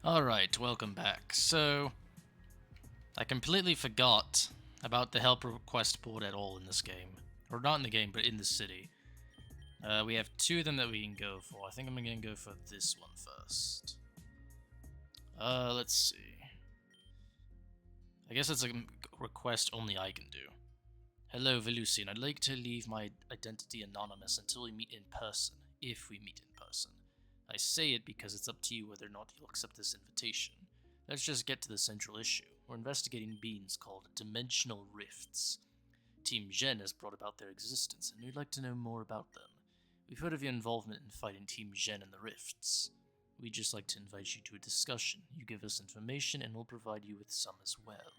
Alright, welcome back. So, I completely forgot about the help request board at all in this game. Or not in the game, but in the city. We have two of them that we can go for. I think I'm going to go for this one first. Let's see. I guess it's a request only I can do. Hello, Velusian. I'd like to leave my identity anonymous until we meet in person, if we meet in person. I say it because it's up to you whether or not you'll accept this invitation. Let's just get to the central issue. We're investigating beings called dimensional rifts. Team Gen has brought about their existence, and we'd like to know more about them. We've heard of your involvement in fighting Team Gen and the rifts. We'd just like to invite you to a discussion. You give us information, and we'll provide you with some as well.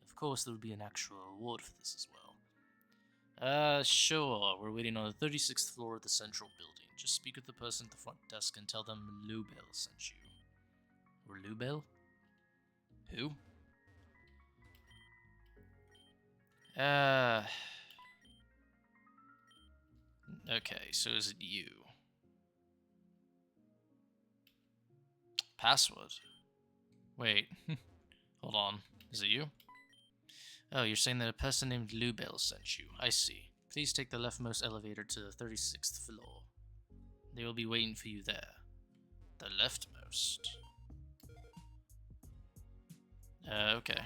Of course, there will be an actual reward for this as well. Sure. We're waiting on the 36th floor of the central building. Just speak with the person at the front desk and tell them Lubel sent you. Or Lubel? Who? Okay, so is it you? Password? Wait. Hold on. Is it you? Oh, you're saying that a person named Lubel sent you. I see. Please take the leftmost elevator to the 36th floor. They will be waiting for you there. The leftmost? Okay.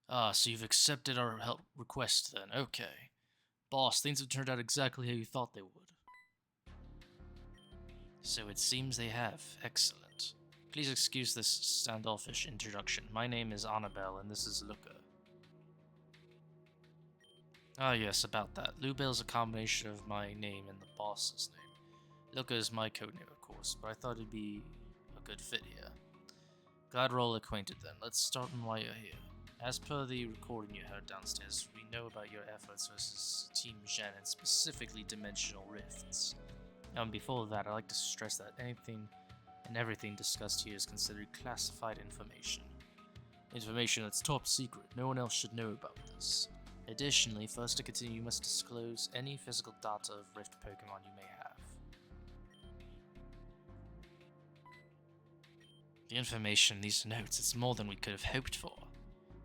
Ah, so you've accepted our help request then. Okay. Boss, things have turned out exactly how you thought they would. So it seems they have. Excellent. Please excuse this standoffish introduction. My name is Anabel, and this is Looker. Ah yes, about that. Lubel's a combination of my name and the boss's name. Looker is my codename, of course, but I thought it'd be a good fit here. Glad we're all acquainted then. Let's start on why you're here. As per the recording you heard downstairs, we know about your efforts versus Team Gen and specifically Dimensional Rifts. And before that, I'd like to stress that anything and everything discussed here is considered classified information. Information that's top secret. No one else should know about this. Additionally, first to continue, you must disclose any physical data of Rift Pokemon you may have. The information in these notes is more than we could have hoped for.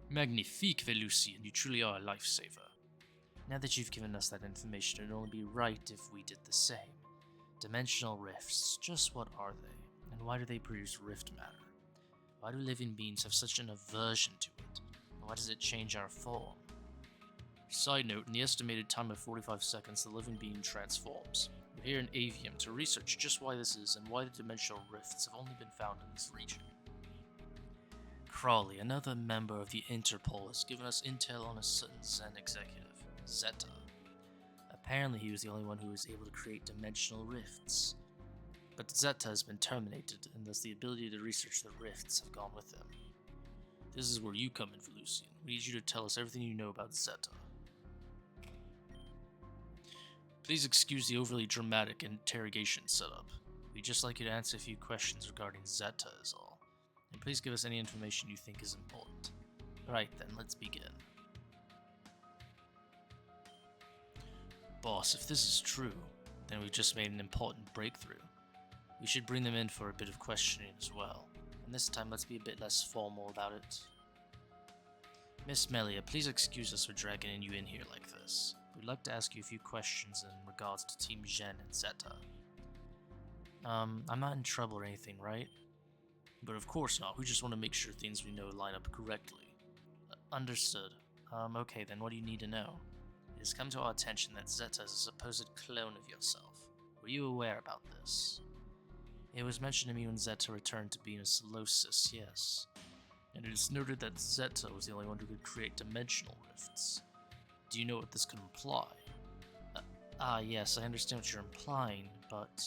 Magnifique, Velusian, you truly are a lifesaver. Now that you've given us that information, it would only be right if we did the same. Dimensional rifts, just what are they? And why do they produce rift matter? Why do living beings have such an aversion to it? And why does it change our form? Side note, in the estimated time of 45 seconds, the living being transforms. We're here in Avium to research just why this is and why the dimensional rifts have only been found in this region. Crawley, another member of the Interpol, has given us intel on a certain Zen executive, Zetta. Apparently he was the only one who was able to create dimensional rifts. But Zetta has been terminated, and thus the ability to research the rifts have gone with him. This is where you come in, Velusian. We need you to tell us everything you know about Zetta. Please excuse the overly dramatic interrogation setup. We'd just like you to answer a few questions regarding Zetta is all. And please give us any information you think is important. Right then, let's begin. Boss, if this is true, then we've just made an important breakthrough. We should bring them in for a bit of questioning as well. And this time, let's be a bit less formal about it. Miss Melia, please excuse us for dragging you in here like this. We'd like to ask you a few questions in regards to Team Gen and Zetta. I'm not in trouble or anything, right? But of course not, we just want to make sure things we know line up correctly. Understood. Okay then, what do you need to know? It has come to our attention that Zetta is a supposed clone of yourself. Were you aware about this? It was mentioned to me when Zetta returned to being a Solosis, yes. And it is noted that Zetta was the only one who could create dimensional rifts. Do you know what this could imply? Yes, I understand what you're implying, but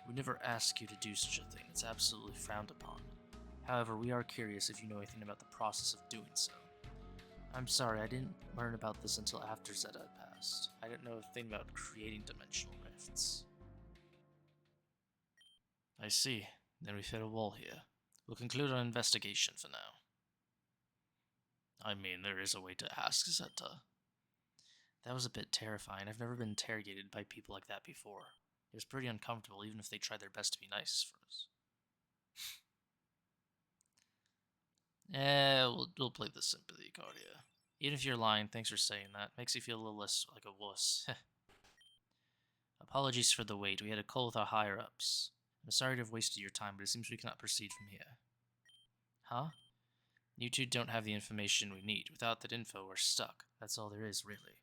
we never ask you to do such a thing. It's absolutely frowned upon. However, we are curious if you know anything about the process of doing so. I'm sorry, I didn't learn about this until after Zetta had passed. I didn't know a thing about creating dimensional rifts. I see. Then we've hit a wall here. We'll conclude our investigation for now. I mean, there is a way to ask Zetta. That was a bit terrifying. I've never been interrogated by people like that before. It was pretty uncomfortable, even if they tried their best to be nice for us. We'll play the sympathy card here. Even if you're lying, thanks for saying that. Makes you feel a little less like a wuss. Apologies for the wait. We had a call with our higher-ups. I'm sorry to have wasted your time, but it seems we cannot proceed from here. Huh? You two don't have the information we need. Without that info, we're stuck. That's all there is, really.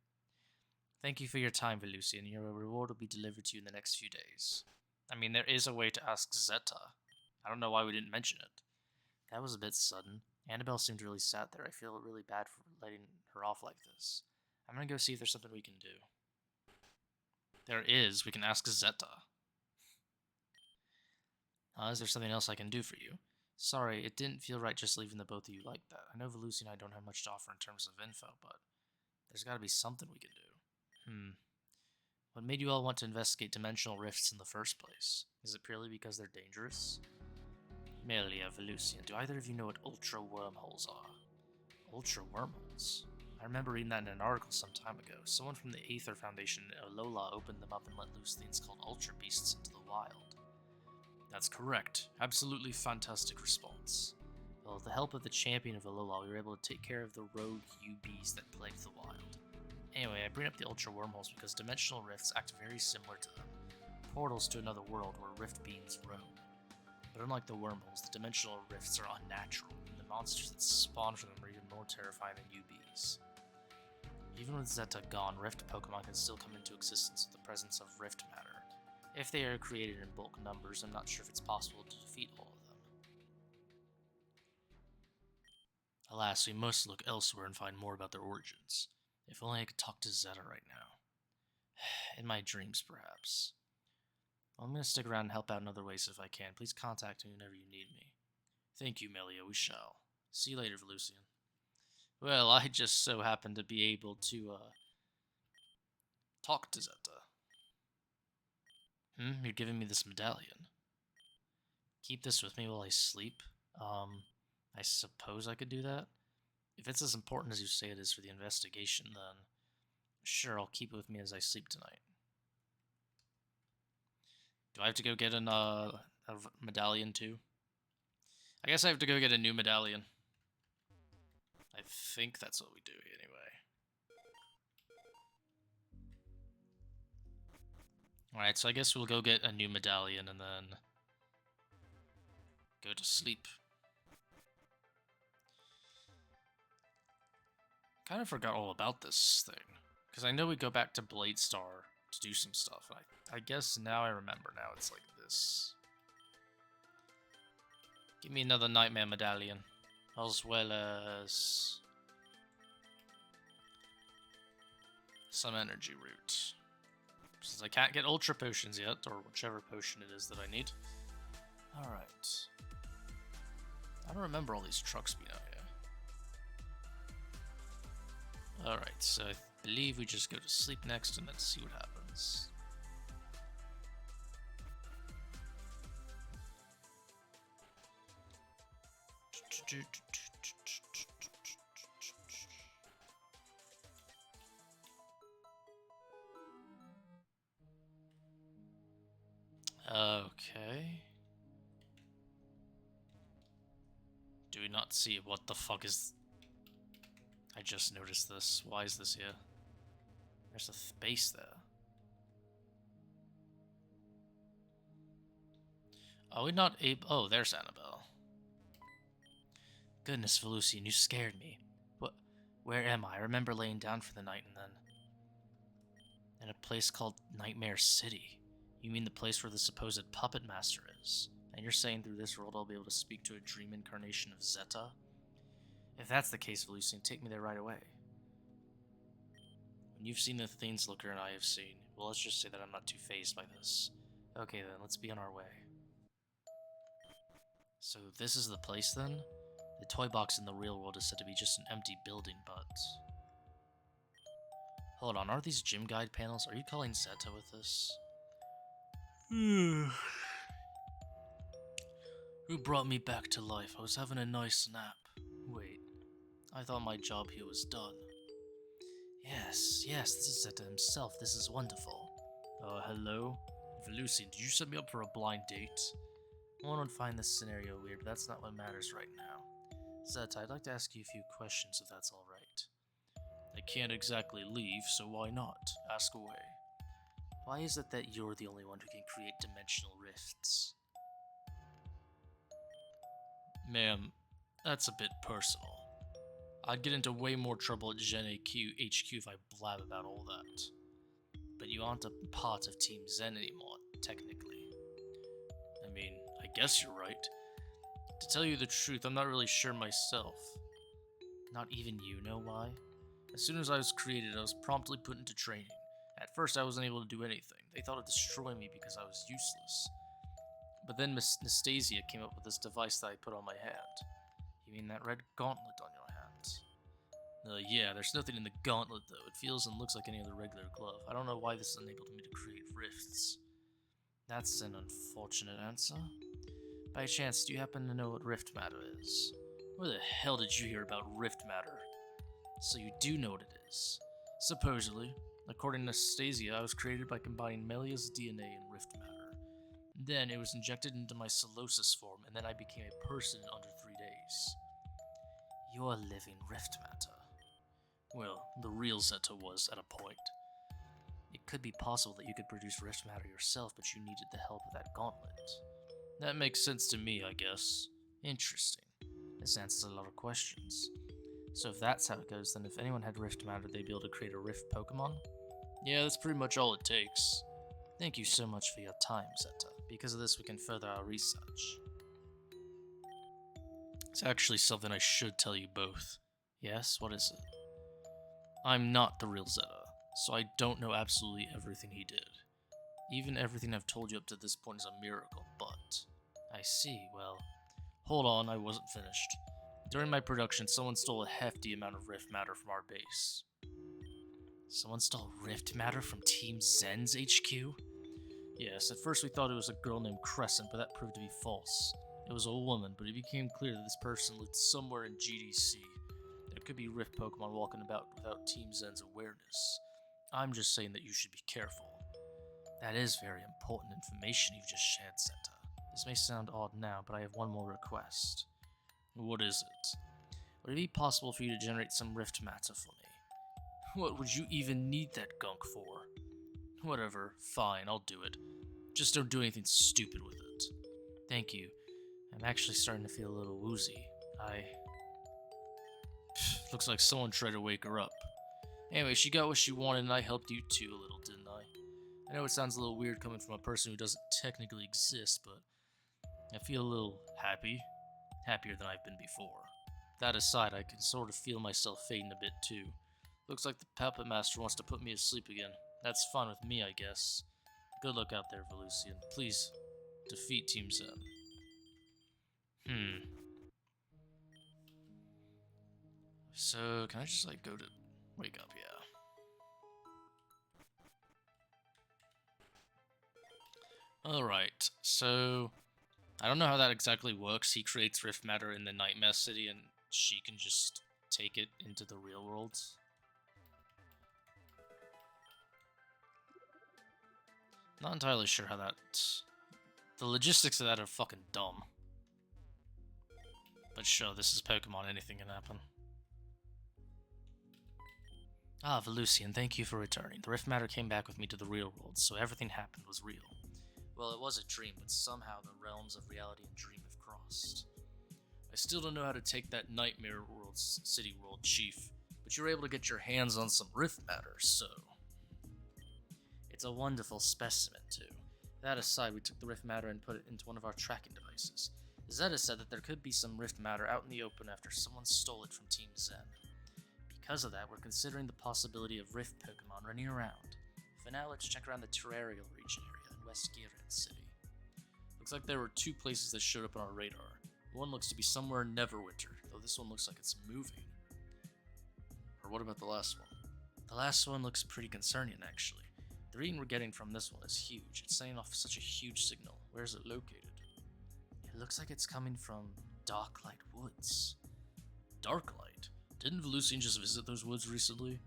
Thank you for your time, Velusian. Your reward will be delivered to you in the next few days. I mean, there is a way to ask Zetta. I don't know why we didn't mention it. That was a bit sudden. Anabel seemed really sad there. I feel really bad for letting her off like this. I'm gonna go see if there's something we can do. There is. We can ask Zetta. Is there something else I can do for you? Sorry, it didn't feel right just leaving the both of you like that. I know Velusi and I don't have much to offer in terms of info, but there's gotta be something we can do. What made you all want to investigate dimensional rifts in the first place? Is it purely because they're dangerous? Melia, Velusian, do either of you know what ultra wormholes are? Ultra wormholes? I remember reading that in an article some time ago. Someone from the Aether Foundation in Alola opened them up and let loose things called ultra beasts into the wild. That's correct. Absolutely fantastic response. Well, with the help of the champion of Alola, we were able to take care of the rogue UBs that plague the wild. Anyway, I bring up the ultra wormholes because dimensional rifts act very similar to them. Portals to another world where rift beings roam. But unlike the wormholes, the dimensional rifts are unnatural, and the monsters that spawn from them are even more terrifying than UBs. Even with Zetta gone, rift Pokemon can still come into existence with the presence of rift matter. If they are created in bulk numbers, I'm not sure if it's possible to defeat all of them. Alas, we must look elsewhere and find more about their origins. If only I could talk to Zetta right now. In my dreams, perhaps. Well, I'm going to stick around and help out in other ways if I can. Please contact me whenever you need me. Thank you, Melia. We shall. See you later, Velusian. Well, I just so happen to be able to, talk to Zetta. You're giving me this medallion. Keep this with me while I sleep? I suppose I could do that? If it's as important as you say it is for the investigation, then sure, I'll keep it with me as I sleep tonight. Do I have to go get a medallion too? I guess I have to go get a new medallion. I think that's what we do anyway. Alright, so I guess we'll go get a new medallion and then go to sleep. Kind of forgot all about this thing. Because I know we go back to Bladestar to do some stuff. I guess now I remember. Now it's like this. Give me another Nightmare Medallion. As well as some energy root. Since I can't get Ultra Potions yet, or whichever potion it is that I need. Alright. I don't remember all these trucks being out here. Alright, so I believe we just go to sleep next and then see what happens. Okay. Do we not see it? What the fuck is... I just noticed this. Why is this here? There's a base there. Are we not able... Oh, there's Anabel. Goodness, Velusian, you scared me. What? Where am I? I remember laying down for the night and then... in a place called Nightmare City. You mean the place where the supposed puppet master is? And you're saying through this world I'll be able to speak to a dream incarnation of Zetta? If that's the case, Velusian, take me there right away. When you've seen the things Looker and I have seen, well, let's just say that I'm not too fazed by this. Okay then, let's be on our way. So this is the place then? The toy box in the real world is said to be just an empty building, but... Hold on, are these gym guide panels? Are you calling Zetta with this? Who brought me back to life? I was having a nice nap. Wait, I thought my job here was done. Yes, this is Zetta himself. This is wonderful. Hello? Velusian, did you set me up for a blind date? One would find this scenario weird, but that's not what matters right now. Zetta, I'd like to ask you a few questions if that's alright. I can't exactly leave, so why not? Ask away. Why is it that you're the only one who can create dimensional rifts? Ma'am, that's a bit personal. I'd get into way more trouble at Gen HQ if I blab about all that. But you aren't a part of Team Zen anymore, technically. I mean, I guess you're right. To tell you the truth, I'm not really sure myself. Not even you know why? As soon as I was created, I was promptly put into training. At first, I wasn't able to do anything. They thought it'd destroy me because I was useless. But then Miss Nastasia came up with this device that I put on my hand. You mean that red gauntlet on your hand? Yeah, there's nothing in the gauntlet though. It feels and looks like any other regular glove. I don't know why this enabled me to create rifts. That's an unfortunate answer. By chance, do you happen to know what rift matter is? Where the hell did you hear about rift matter? So you do know what it is. Supposedly, according to Nastasia, I was created by combining Melia's DNA and rift matter. Then it was injected into my Solosis form, and then I became a person in under 3 days. You're living rift matter. Well, the real Zetta was, at a point. It could be possible that you could produce rift matter yourself, but you needed the help of that gauntlet. That makes sense to me, I guess. Interesting. This answers a lot of questions. So if that's how it goes, then if anyone had rift matter, they'd be able to create a rift Pokemon? Yeah, that's pretty much all it takes. Thank you so much for your time, Zetta. Because of this, we can further our research. It's actually something I should tell you both. Yes, what is it? I'm not the real Zetta, so I don't know absolutely everything he did. Even everything I've told you up to this point is a miracle, but... I see, well... Hold on, I wasn't finished. During my production, someone stole a hefty amount of rift matter from our base. Someone stole rift matter from Team Zen's HQ? Yes, at first we thought it was a girl named Crescent, but that proved to be false. It was a woman, but it became clear that this person lived somewhere in GDC. There could be rift Pokemon walking about without Team Zen's awareness. I'm just saying that you should be careful. That is very important information you've just shared, Zetta. This may sound odd now, but I have one more request. What is it? Would it be possible for you to generate some rift matter for me? What would you even need that gunk for? Whatever, fine, I'll do it. Just don't do anything stupid with it. Thank you. I'm actually starting to feel a little woozy. Looks like someone tried to wake her up. Anyway, she got what she wanted and I helped you too a little, didn't I? I know it sounds a little weird coming from a person who doesn't technically exist, but I feel a little happy. Happier than I've been before. That aside, I can sort of feel myself fading a bit too. Looks like the Puppet Master wants to put me to sleep again. That's fine with me, I guess. Good luck out there, Velusian. Please, defeat Team Zen. So, can I just, like, go to... Wake up, yeah. Alright, so... I don't know how that exactly works. He creates rift matter in the Nightmare City, and she can just take it into the real world. Not entirely sure how that... The logistics of that are fucking dumb. But sure, this is Pokemon, anything can happen. Ah, Velusian, thank you for returning. The rift matter came back with me to the real world, so everything happened was real. Well, it was a dream, but somehow the realms of reality and dream have crossed. I still don't know how to take that Nightmare World City World Chief, but you were able to get your hands on some rift matter, so... It's a wonderful specimen, too. That aside, we took the rift matter and put it into one of our tracking devices. Zetta said that there could be some rift matter out in the open after someone stole it from Team Zen. Because of that, we're considering the possibility of rift Pokemon running around. For now, let's check around the Terrarial region area in West Giran City. Looks like there were 2 places that showed up on our radar. One looks to be somewhere in Neverwinter, though this one looks like it's moving. Or what about the last one? The last one looks pretty concerning, actually. The reading we're getting from this one is huge. It's sending off such a huge signal. Where is it located? It looks like it's coming from Darklight Woods. Darklight? Didn't Velusian just visit those woods recently?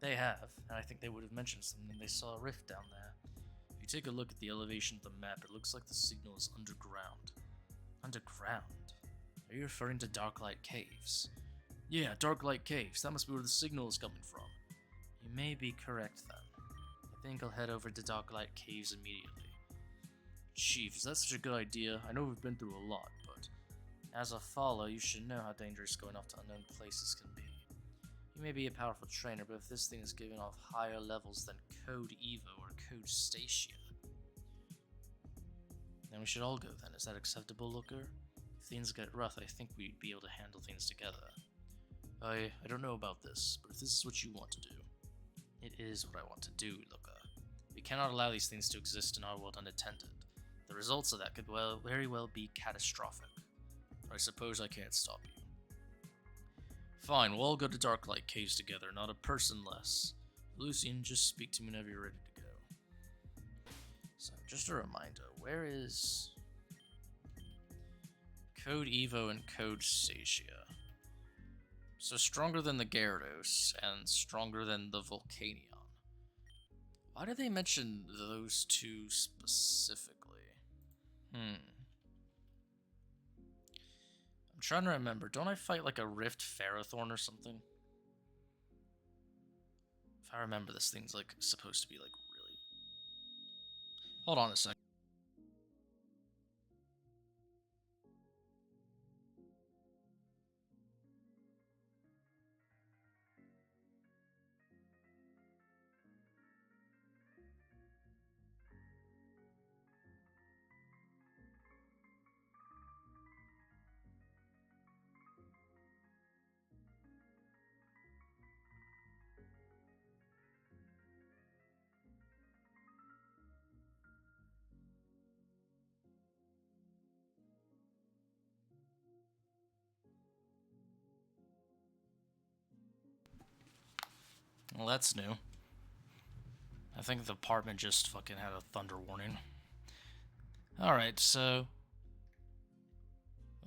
They have, and I think they would have mentioned something. They saw a rift down there. If you take a look at the elevation of the map, it looks like the signal is underground. Underground? Are you referring to Darklight Caves? Yeah, Darklight Caves. That must be where the signal is coming from. You may be correct then. I think I'll head over to Darklight Caves immediately. Chief, is that such a good idea? I know we've been through a lot, but as a follow, you should know how dangerous going off to unknown places can be. You may be a powerful trainer, but if this thing is giving off higher levels than Code Evo or Code Stacia, then we should all go then. Is that acceptable, Looker? If things get rough, I think we'd be able to handle things together. I don't know about this, but if this is what you want to do, it is what I want to do, Looker. We cannot allow these things to exist in our world unattended. The results of that could very well be catastrophic. I suppose I can't stop you. Fine, we'll all go to Darklight Caves together, not a person less. Lucian, just speak to me whenever you're ready to go. So, just a reminder, where is Code Evo and Code Stacia? So stronger than the Gyarados, and stronger than the Volcanion. Why do they mention those two specifically? I'm trying to remember. Don't I fight like a Rift Ferrothorn or something? If I remember, this thing's like supposed to be like really... Hold on a second. Well, that's new. I think the apartment just fucking had a thunder warning. Alright, so...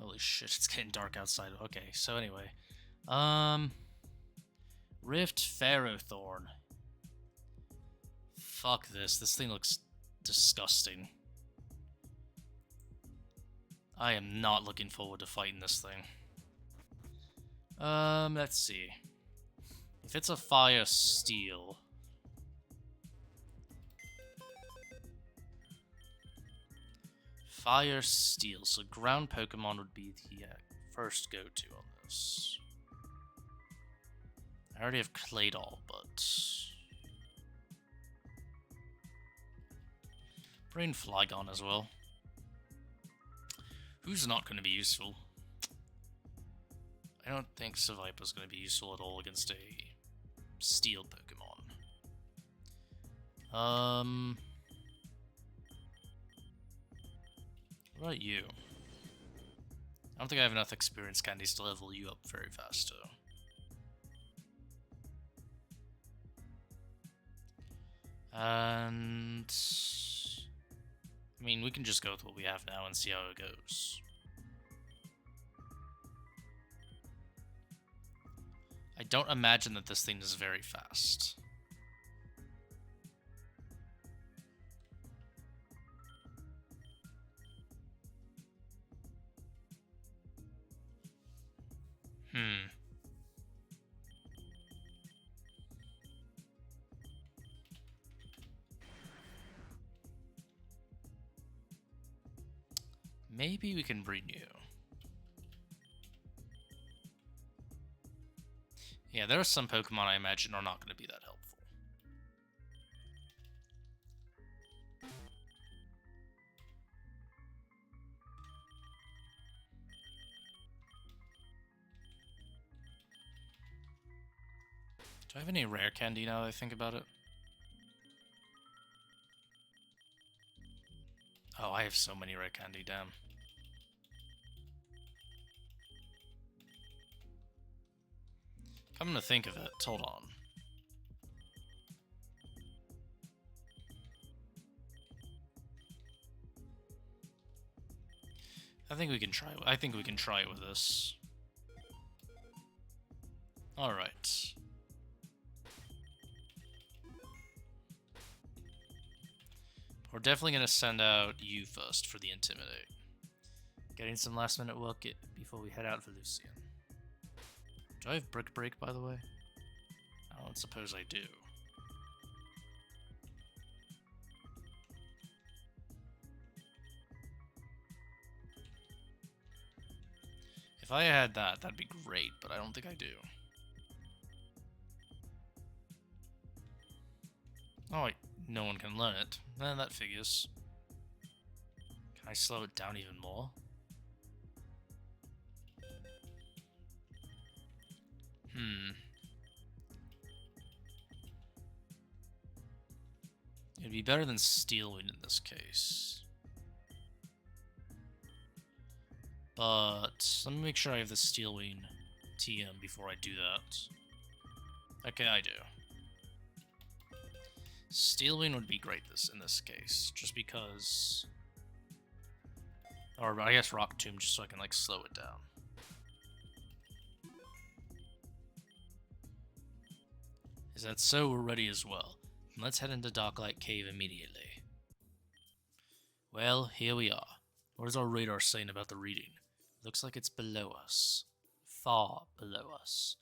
Holy shit, it's getting dark outside. Okay, so anyway. Rift Ferrothorn. Fuck this. This thing looks disgusting. I am not looking forward to fighting this thing. Let's see. If it's a fire steel... Fire steel, so ground Pokemon would be the first go-to on this. I already have Claydol, but... Bring Flygon as well. Who's not going to be useful? I don't think Seviper's going to be useful at all against a steel Pokemon. What about you? I don't think I have enough experience candies to level you up very fast, though. And... I mean, we can just go with what we have now and see how it goes. I don't imagine that this thing is very fast. Maybe we can renew. Yeah, there are some Pokemon I imagine are not going to be that helpful. Do I have any rare candy now that I think about it? Oh, I have so many rare candy, damn. Come to think of it, hold on. I think we can try it with this. Alright. We're definitely gonna send out you first for the Intimidate. Getting some last minute work before we head out for Lucian. Do I have Brick Break, by the way? I don't suppose I do. If I had that, that'd be great, but I don't think I do. Oh, wait, no one can learn it. That figures. Can I slow it down even more? It'd be better than Steel Wind in this case. But let me make sure I have the Steel Wind TM before I do that. Okay, I do. Steel Wind would be great in this case, just because... Or I guess Rock Tomb, just so I can like slow it down. Is that so? We're ready as well. Let's head into Darklight Cave immediately. Well, here we are. What is our radar saying about the reading? Looks like it's below us. Far below us.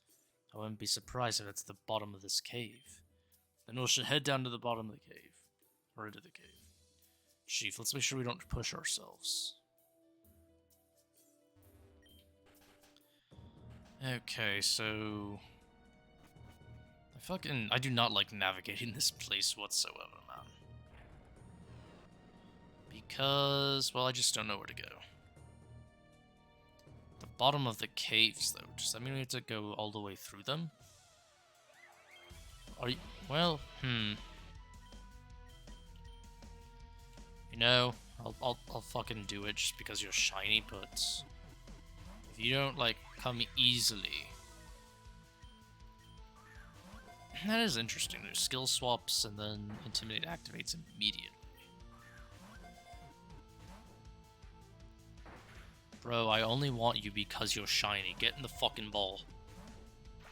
I wouldn't be surprised if it's the bottom of this cave. Then we should head down to the bottom of the cave. Or into the cave. Chief, let's make sure we don't push ourselves. Okay, so... I do not like navigating this place whatsoever, man. Because, well, I just don't know where to go. The bottom of the caves, though. Does that mean we have to go all the way through them? Are you... Well, You know, I'll fucking do it just because you're shiny, but... If you don't, like, come easily... That is interesting. There's skill swaps, and then Intimidate activates immediately. Bro, I only want you because you're shiny. Get in the fucking ball.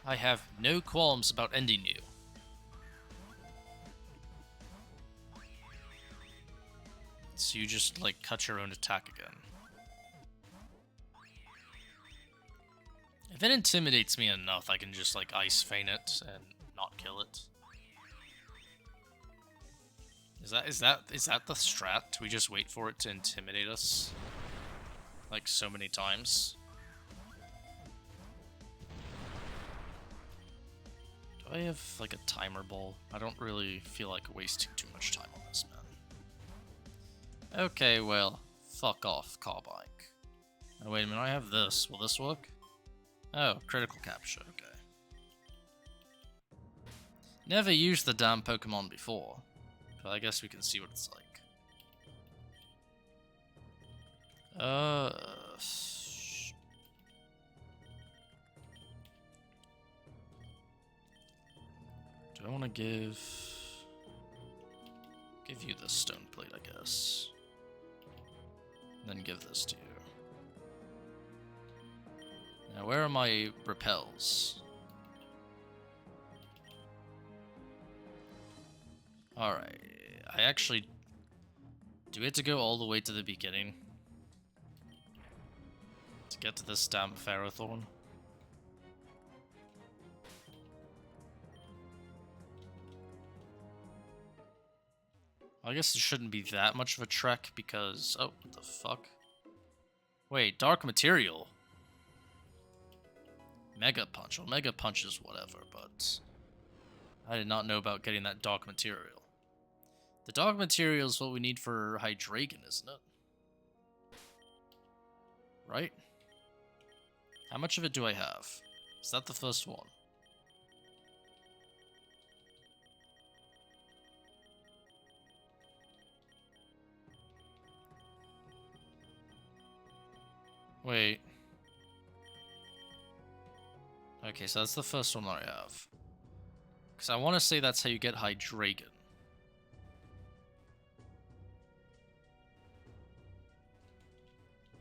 I have no qualms about ending you. So you just, like, cut your own attack again. If it intimidates me enough, I can just, like, Ice Feint it and not kill it. Is that the strat? We just wait for it to intimidate us? Like so many times? Do I have like a timer ball? I don't really feel like wasting too much time on this, man. Okay, well, fuck off, Carbike. Oh, wait a minute, I have this. Will this work? Oh, critical capture, okay. Never used the damn Pokemon before, but I guess we can see what it's like. Do I want to give you the stone plate, I guess, and then give this to you. Now, where are my repels? Alright, I actually... Do we have to go all the way to the beginning? To get to this damn Ferrothorn? I guess it shouldn't be that much of a trek because... Oh, what the fuck? Wait, Dark Material? Mega Punch. Well, Mega Punch is whatever, but... I did not know about getting that Dark Material. The Dark Material is what we need for Hydreigon, isn't it? Right? How much of it do I have? Is that the first one? Wait. Okay, so that's the first one that I have. Because I want to say that's how you get Hydreigon.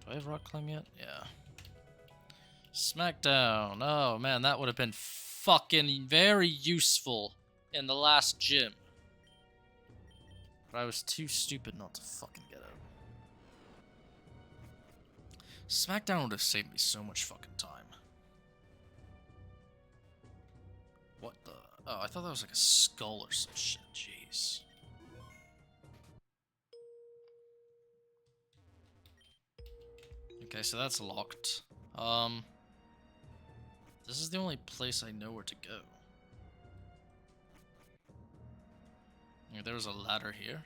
Do I have Rock Climb yet? Yeah. Smackdown. Oh man, that would have been fucking very useful in the last gym. But I was too stupid not to fucking get it. SmackDown would have saved me so much fucking time. What the? Oh, I thought that was like a skull or some shit. Jeez. Okay, so that's locked. This is the only place I know where to go. Yeah, there was a ladder here.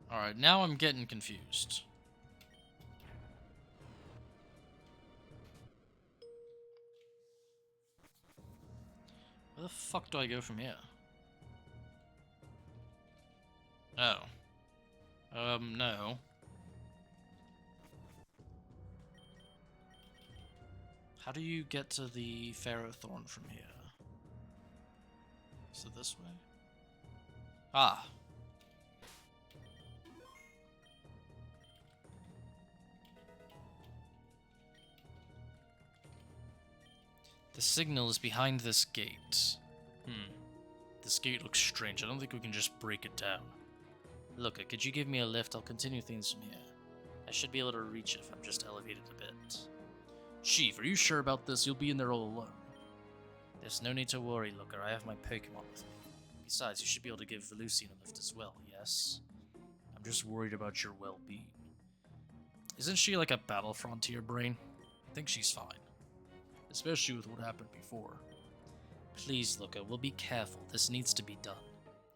Alright, now I'm getting confused. Where the fuck do I go from here? Oh. No. How do you get to the Ferrothorn from here? Is it this way? Ah. The signal is behind this gate. This gate looks strange. I don't think we can just break it down. Look, could you give me a lift? I'll continue things from here. I should be able to reach it if I'm just elevated a bit. Chief, are you sure about this? You'll be in there all alone. There's no need to worry, Looker. I have my Pokemon with me. Besides, you should be able to give Velucian a lift as well, yes? I'm just worried about your well-being. Isn't she like a Battle Frontier brain? I think she's fine. Especially with what happened before. Please, Looker, we'll be careful. This needs to be done.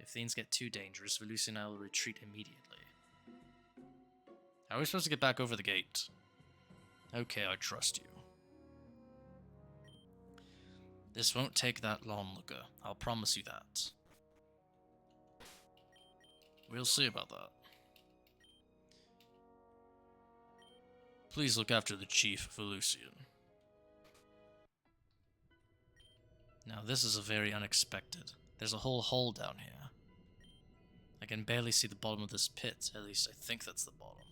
If things get too dangerous, Velucian and I will retreat immediately. How are we supposed to get back over the gate? Okay, I trust you. This won't take that long, Looker. I'll promise you that. We'll see about that. Please look after the Chief, Velucian. Now this is a very unexpected. There's a whole hole down here. I can barely see the bottom of this pit, at least I think that's the bottom.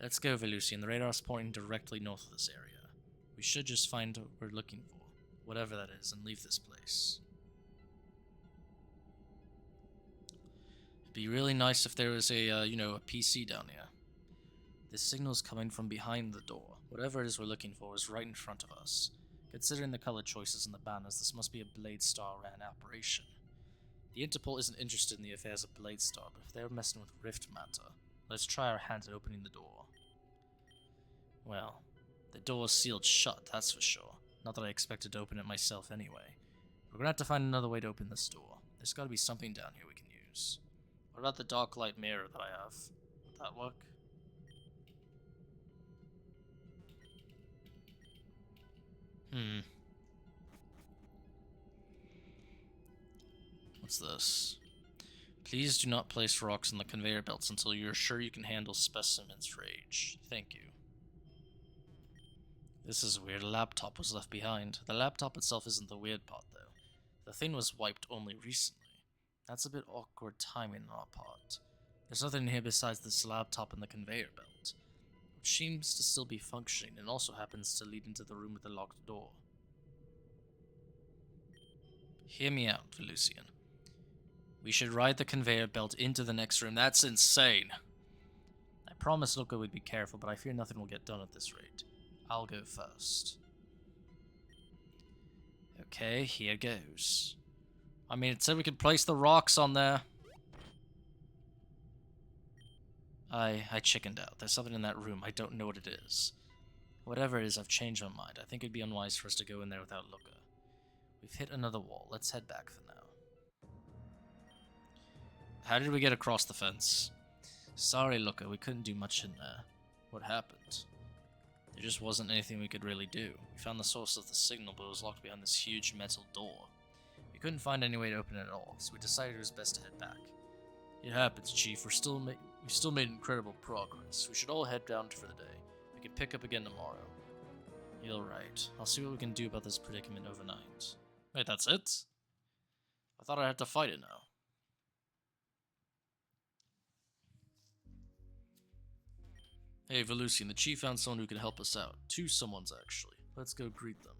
Let's go, Velucian. The radar's pointing directly north of this area. We should just find what we're looking for, whatever that is, and leave this place. It'd be really nice if there was a, a PC down here. This signal's coming from behind the door. Whatever it is we're looking for is right in front of us. Considering the color choices in the banners, this must be a Bladestar-ran operation. The Interpol isn't interested in the affairs of Bladestar, but if they're messing with Rift matter, let's try our hand at opening the door. Well, the door's sealed shut, that's for sure. Not that I expected to open it myself anyway. We're gonna have to find another way to open this door. There's gotta be something down here we can use. What about the dark light mirror that I have? Would that work? What's this? Please do not place rocks on the conveyor belts until you're sure you can handle specimens for age. Thank you. This is weird. A laptop was left behind. The laptop itself isn't the weird part, though. The thing was wiped only recently. That's a bit awkward timing on our part. There's nothing here besides this laptop and the conveyor belt, which seems to still be functioning and also happens to lead into the room with the locked door. Hear me out, Velucian. We should ride the conveyor belt into the next room. That's insane. I promised Looker we'd be careful, but I fear nothing will get done at this rate. I'll go first. Okay, here goes. I mean, it said we could place the rocks on there. I chickened out. There's something in that room. I don't know what it is. Whatever it is, I've changed my mind. I think it'd be unwise for us to go in there without Looker. We've hit another wall. Let's head back for now. How did we get across the fence? Sorry, Looker, we couldn't do much in there. What happened? There just wasn't anything we could really do. We found the source of the signal, but it was locked behind this huge metal door. We couldn't find any way to open it at all, so we decided it was best to head back. It happens, Chief. We've still made incredible progress. We should all head down for the day. We can pick up again tomorrow. You're right. I'll see what we can do about this predicament overnight. Wait, that's it? I thought I had to fight it now. Hey, Velucian, the Chief found someone who can help us out. 2 someones, actually. Let's go greet them.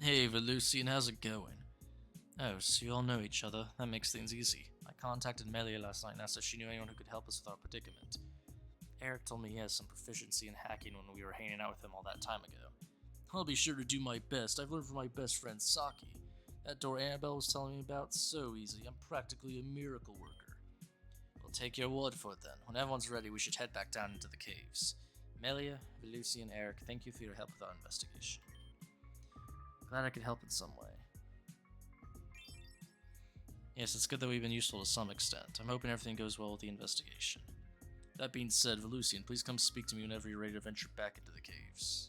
Hey, Velusian, how's it going? Oh, so you all know each other. That makes things easy. I contacted Melia last night and asked if she knew anyone who could help us with our predicament. Erick told me he has some proficiency in hacking when we were hanging out with him all that time ago. I'll be sure to do my best. I've learned from my best friend Saki. That door Anabel was telling me about, so easy. I'm practically a miracle worker. We'll take your word for it then. When everyone's ready, we should head back down into the caves. Melia, Velusian, Erick, thank you for your help with our investigation. Glad I could help in some way. Yes, it's good that we've been useful to some extent. I'm hoping everything goes well with the investigation. That being said, Velusian, please come speak to me whenever you're ready to venture back into the caves.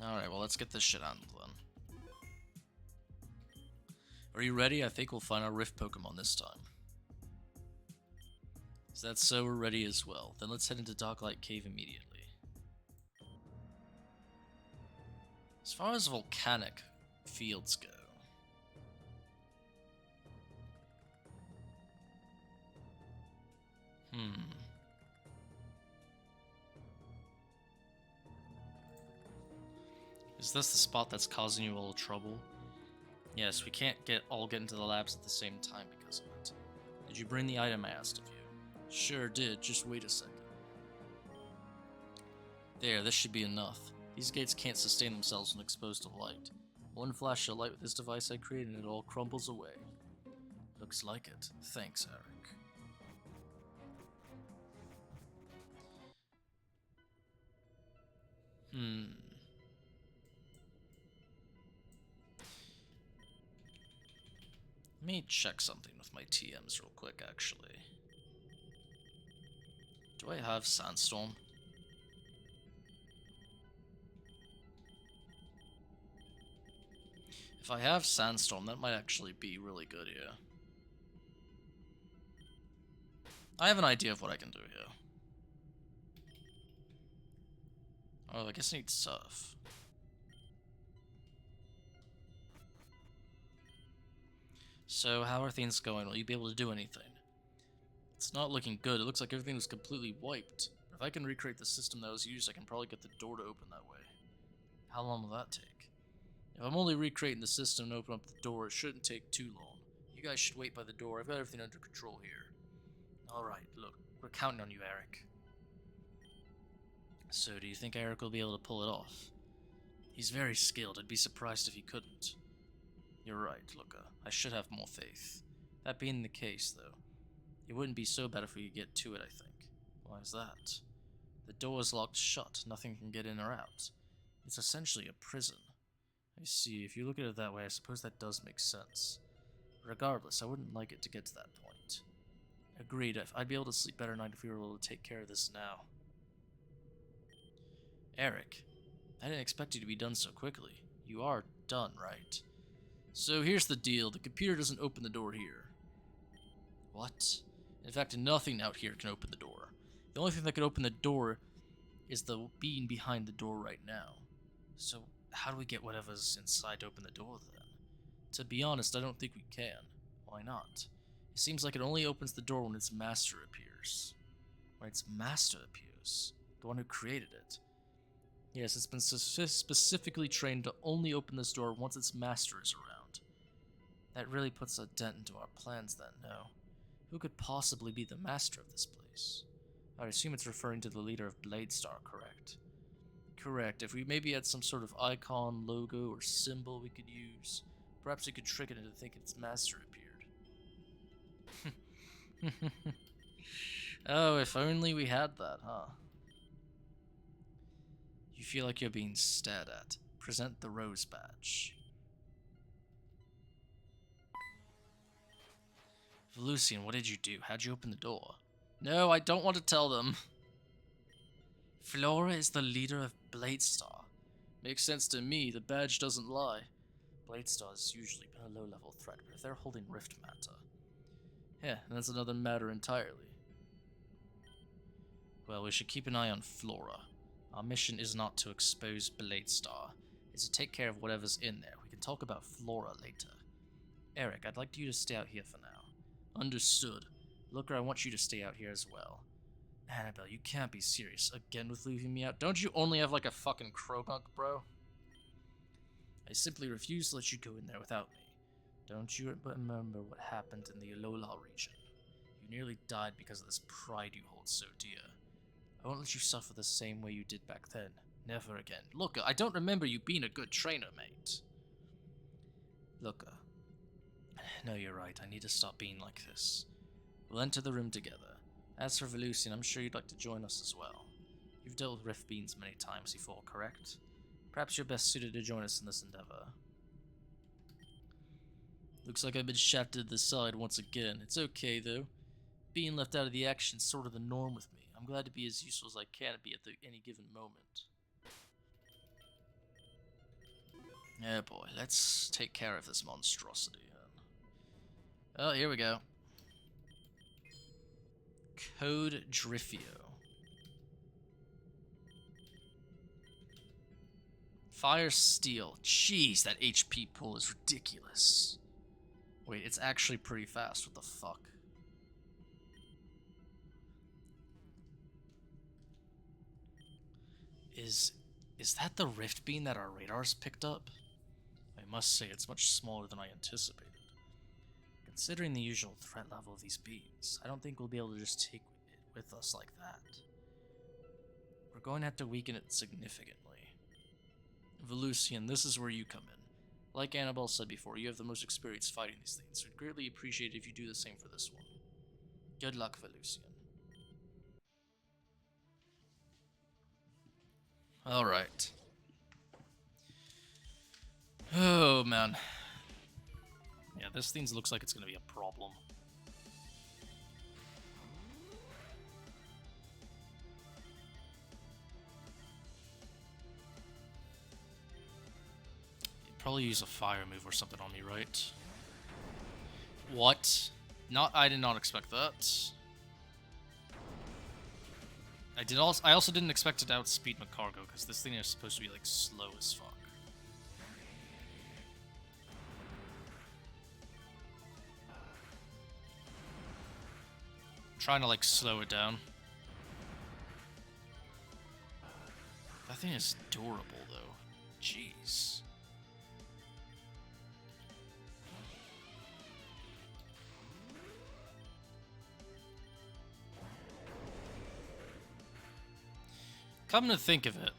Alright, well, let's get this shit on then. Are you ready? I think we'll find our Rift Pokemon this time. Is that so? We're ready as well. Then let's head into Doglight Cave immediately. As far as volcanic fields go, is this the spot that's causing you a little trouble? Yes, we can't all get into the labs at the same time because of it. Did you bring the item I asked of you? Sure did, just wait a second. There, this should be enough. These gates can't sustain themselves when exposed to light. One flash of light with this device I created and it all crumbles away. Looks like it. Thanks, Erick. Let me check something with my TMs real quick, actually. Do I have Sandstorm? If I have Sandstorm, that might actually be really good here. I have an idea of what I can do here. Oh, I guess I need Surf. So, how are things going? Will you be able to do anything? It's not looking good. It looks like everything was completely wiped. If I can recreate the system that was used, I can probably get the door to open that way. How long will that take? If I'm only recreating the system to open up the door, it shouldn't take too long. You guys should wait by the door. I've got everything under control here. Alright, look, we're counting on you, Erick. So, do you think Erick will be able to pull it off? He's very skilled. I'd be surprised if he couldn't. You're right, Looker. I should have more faith. That being the case, though, it wouldn't be so bad if we could get to it, I think. Why is that? The door is locked shut. Nothing can get in or out. It's essentially a prison. I see. If you look at it that way, I suppose that does make sense. Regardless, I wouldn't like it to get to that point. Agreed. I'd be able to sleep better at night if we were able to take care of this now. Erick, I didn't expect you to be done so quickly. You are done, right? So here's the deal. The computer doesn't open the door here. What? In fact, nothing out here can open the door. The only thing that can open the door is the being behind the door right now. So how do we get whatever's inside to open the door then? To be honest, I don't think we can. Why not? It seems like it only opens the door when its master appears. When its master appears? The one who created it. Yes, it's been specifically trained to only open this door once its master is around. That really puts a dent into our plans then, no? Who could possibly be the master of this place? I assume it's referring to the leader of Bladestar, correct? Correct. If we maybe had some sort of icon, logo, or symbol we could use, perhaps we could trick it into thinking its master appeared. Oh, if only we had that, huh? You feel like you're being stared at. Present the rose badge. Velusian, what did you do? How'd you open the door? No, I don't want to tell them. Flora is the leader of Bladestar. Makes sense to me, the badge doesn't lie. Bladestar's usually been a low-level threat, but if they're holding Rift matter... Yeah, that's another matter entirely. Well, we should keep an eye on Flora. Our mission is not to expose Bladestar. It's to take care of whatever's in there. We can talk about Flora later. Erick, I'd like you to stay out here for now. Understood. Looker, I want you to stay out here as well. Anabel, you can't be serious again with leaving me out. Don't you only have like a fucking Krogunk, bro? I simply refuse to let you go in there without me. Don't you remember what happened in the Alola region? You nearly died because of this pride you hold so dear. I won't let you suffer the same way you did back then. Never again. Looker, I don't remember you being a good trainer, mate. Looker. No, you're right. I need to stop being like this. We'll enter the room together. As for Velusian, I'm sure you'd like to join us as well. You've dealt with Rift Beans many times before, correct? Perhaps you're best suited to join us in this endeavor. Looks like I've been shafted to the side once again. It's okay, though. Being left out of the action's sort of the norm with me. I'm glad to be as useful as I can be at any given moment. Oh boy, let's take care of this monstrosity. Oh, here we go. Code Drifio. Fire Steel. Jeez, that HP pull is ridiculous. Wait, it's actually pretty fast. What the fuck? Is that the Rift Beam that our radars picked up? I must say, it's much smaller than I anticipated. Considering the usual threat level of these beams, I don't think we'll be able to just take it with us like that. We're going to have to weaken it significantly. Velusian, this is where you come in. Like Anabel said before, you have the most experience fighting these things, so I'd greatly appreciate it if you do the same for this one. Good luck, Velusian. Alright. Oh, man. Yeah, this thing looks like it's gonna be a problem. You'd probably use a fire move or something on me, right? What? I did not expect that. I also didn't expect it to outspeed Macargo, because this thing is supposed to be like slow as fuck. I'm trying to like slow it down. That thing is durable though. Jeez. Come to think of it.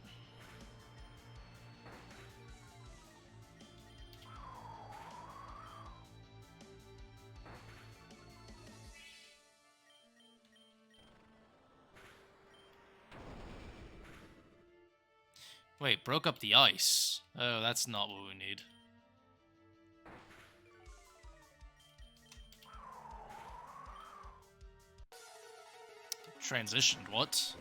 Wait, broke up the ice. Oh, that's not what we need. Transitioned, what?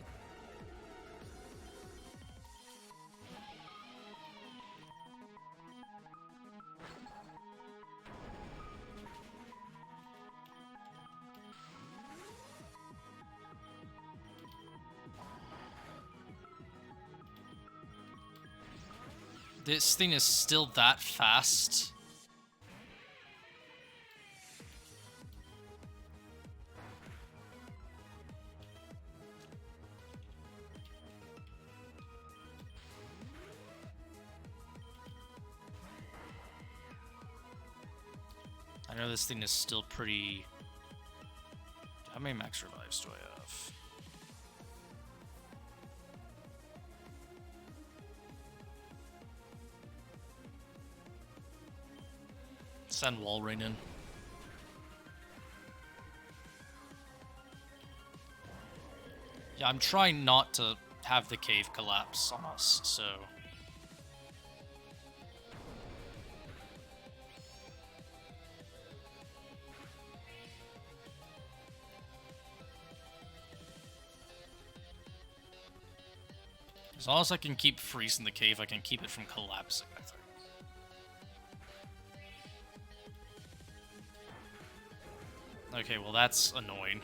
This thing is still that fast. I know this thing is still pretty... How many max revives do I have? Send wall rain in. Yeah, I'm trying not to have the cave collapse on us, so... As long as I can keep freezing the cave, I can keep it from collapsing, I think. Okay, well that's annoying.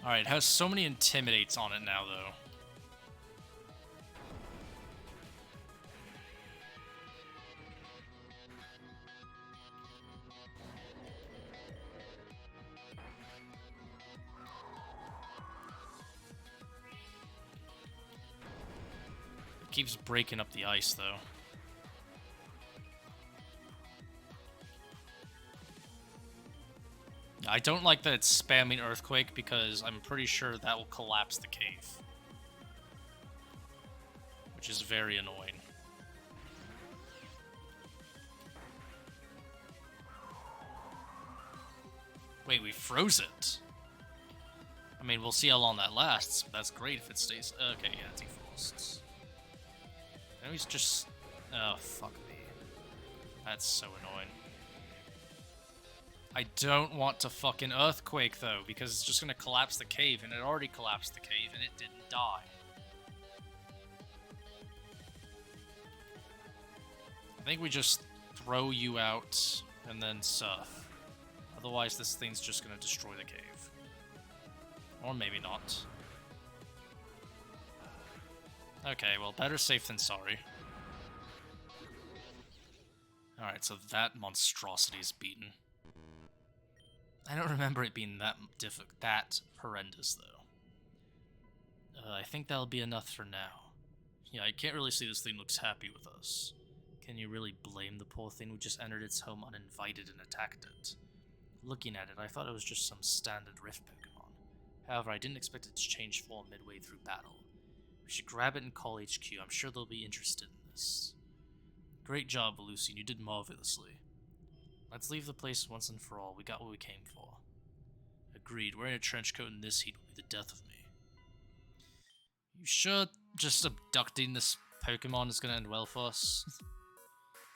Alright, it has so many intimidates on it now, though. keeps breaking up the ice, though. I don't like that it's spamming Earthquake because I'm pretty sure that will collapse the cave. Which is very annoying. Wait, we froze it. I mean, we'll see how long that lasts, but that's great if it stays. Okay, yeah, it defrosts. Now he's just. Oh, fuck me. That's so annoying. I don't want to fucking Earthquake, though, because it's just gonna collapse the cave, and it already collapsed the cave, and it didn't die. I think we just throw you out and then surf. Otherwise, this thing's just gonna destroy the cave. Or maybe not. Okay, well, better safe than sorry. Alright, so that monstrosity is beaten. I don't remember it being that horrendous, though. I think that'll be enough for now. Yeah, I can't really see this thing looks happy with us. Can you really blame the poor thing who just entered its home uninvited and attacked it? Looking at it, I thought it was just some standard Rift Pokemon. However, I didn't expect it to change form midway through battle. We should grab it and call HQ. I'm sure they'll be interested in this. Great job, Lucian. You did marvelously. Let's leave the place once and for all. We got what we came for. Agreed. Wearing a trench coat in this heat will be the death of me. You sure just abducting this Pokemon is going to end well for us?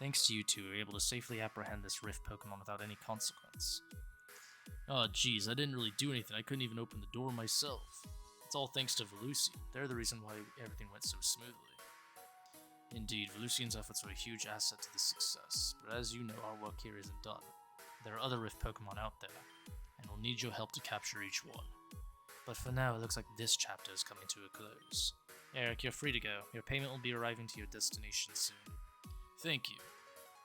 Thanks to you two, we were able to safely apprehend this Rift Pokemon without any consequence. Oh jeez, I didn't really do anything. I couldn't even open the door myself. It's all thanks to Velusi. They're the reason why everything went so smoothly. Indeed, Velusian's efforts were a huge asset to this success, but as you know, our work here isn't done. There are other Rift Pokemon out there, and we'll need your help to capture each one. But for now, it looks like this chapter is coming to a close. Erick, you're free to go. Your payment will be arriving to your destination soon. Thank you.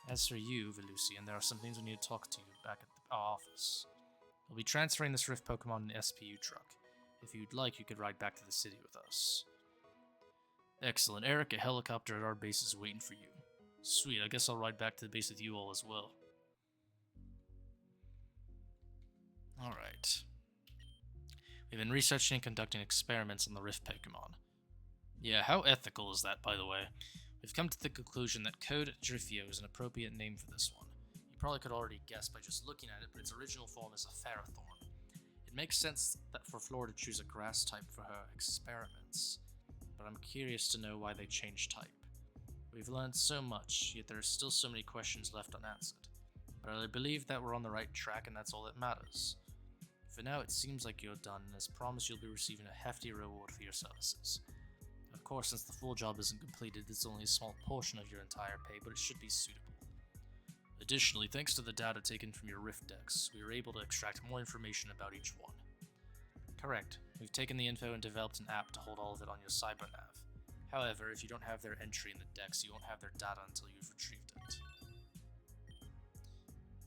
As for you, Velusian, there are some things we need to talk to you back at our office. We'll be transferring this Rift Pokemon in an SPU truck. If you'd like, you could ride back to the city with us. Excellent. Erick, a helicopter at our base is waiting for you. Sweet, I guess I'll ride back to the base with you all as well. Alright. We've been researching and conducting experiments on the Rift Pokemon. Yeah, how ethical is that, by the way? We've come to the conclusion that Code Drifio is an appropriate name for this one. You probably could already guess by just looking at it, but its original form is a Ferrothorn. It makes sense that for Flora to choose a grass type for her experiments, but I'm curious to know why they changed type. We've learned so much, yet there are still so many questions left unanswered. But I believe that we're on the right track and that's all that matters. For now, it seems like you're done, and as promised, you'll be receiving a hefty reward for your services. Of course, since the full job isn't completed, it's only a small portion of your entire pay, but it should be suitable. Additionally, thanks to the data taken from your Rift decks, we were able to extract more information about each one. Correct. We've taken the info and developed an app to hold all of it on your CyberNav. However, if you don't have their entry in the decks, you won't have their data until you've retrieved it.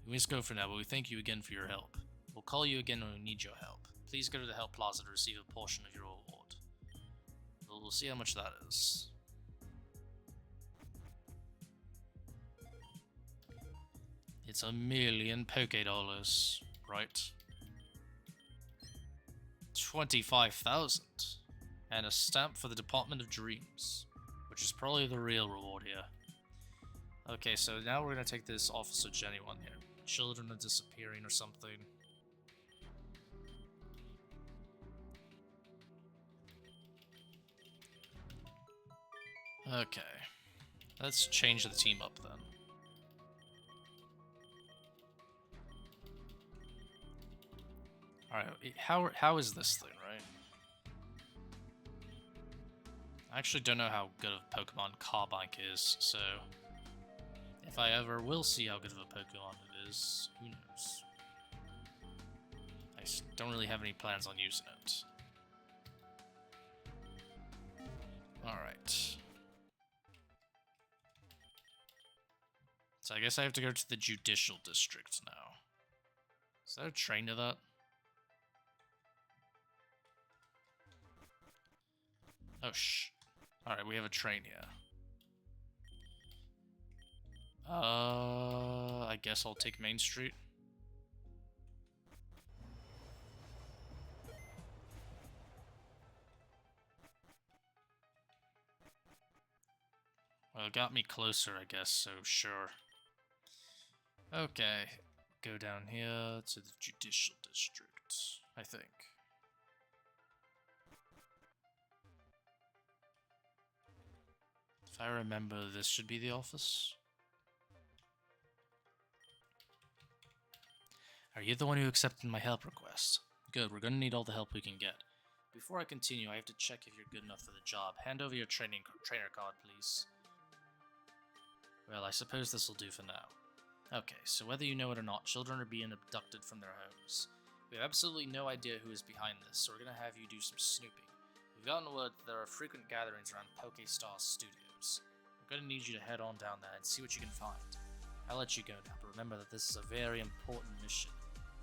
We must go for now, but we thank you again for your help. We'll call you again when we need your help. Please go to the Help Plaza to receive a portion of your reward. We'll see how much that is. It's $1,000,000 Poké-dollars, right? 25,000. And a stamp for the Department of Dreams, which is probably the real reward here. Okay, so now we're gonna take this Officer Jenny one here. Children are disappearing or something. Okay, let's change the team up then. Alright, how is this thing, right? I actually don't know how good of a Pokemon Carbink is, so if I ever will see how good of a Pokemon it is, who knows? I don't really have any plans on using it. Alright. So I guess I have to go to the Judicial District now. Is there a train to that? Oh, Alright, we have a train here. I guess I'll take Main Street. Well, it got me closer, I guess, so sure. Okay, go down here to the Judicial District, I think. If I remember, this should be the office. Are you the one who accepted my help request? Good, we're gonna need all the help we can get. Before I continue, I have to check if you're good enough for the job. Hand over your trainer card, please. Well, I suppose this will do for now. Okay, so whether you know it or not, children are being abducted from their homes. We have absolutely no idea who is behind this, so we're going to have you do some snooping. We've gotten word that there are frequent gatherings around Pokestar Studios. We're going to need you to head on down there and see what you can find. I'll let you go now, but remember that this is a very important mission.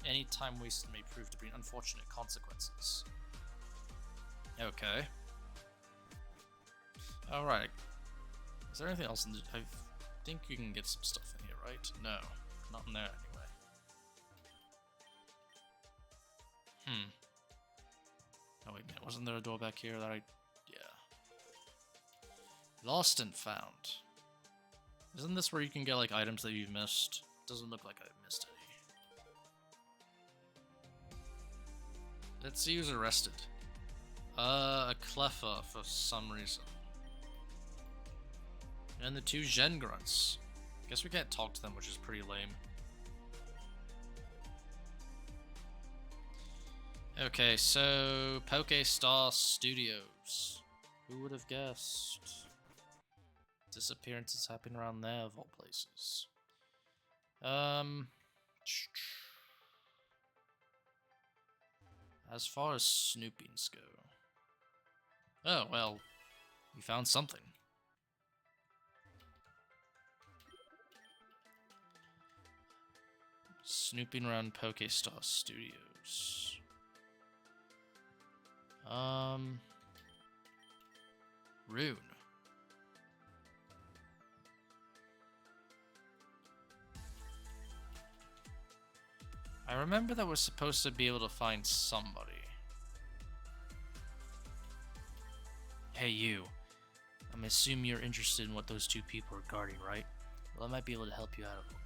Any time wasted may prove to bring unfortunate consequences. Okay. Alright. Is there anything else in the... I think you can get some stuff in here, right? No. Not in there, anyway. Oh, wait a minute. Wasn't there a door back here that I... Yeah. Lost and found. Isn't this where you can get, like, items that you've missed? Doesn't look like I've missed any. Let's see who's arrested. A Cleffa for some reason. And the two Gen Grunts. Guess we can't talk to them, which is pretty lame. Okay, so Pokestar Studios. Who would have guessed? Disappearances happen around there, of all places. As far as snoopings go. Oh, well, we found something. Snooping around Pokestar Studios. Rune. I remember that we're supposed to be able to find somebody. Hey you. I'm assuming you're interested in what those two people are guarding, right? Well, I might be able to help you out a little bit.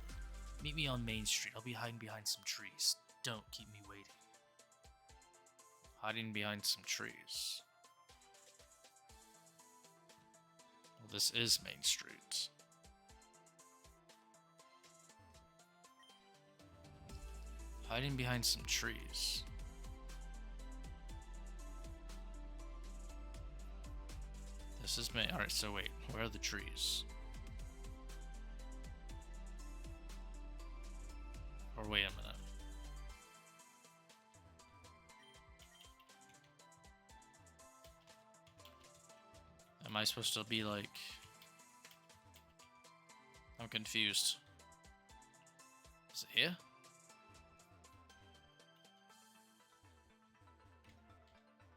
Meet me on Main Street. I'll be hiding behind some trees. Don't keep me waiting. Hiding behind some trees. Well, this is Main Street. Hiding behind some trees. This is Main. Alright, so wait. Where are the trees? Or wait a minute. Am I supposed to be like... I'm confused. Is it here?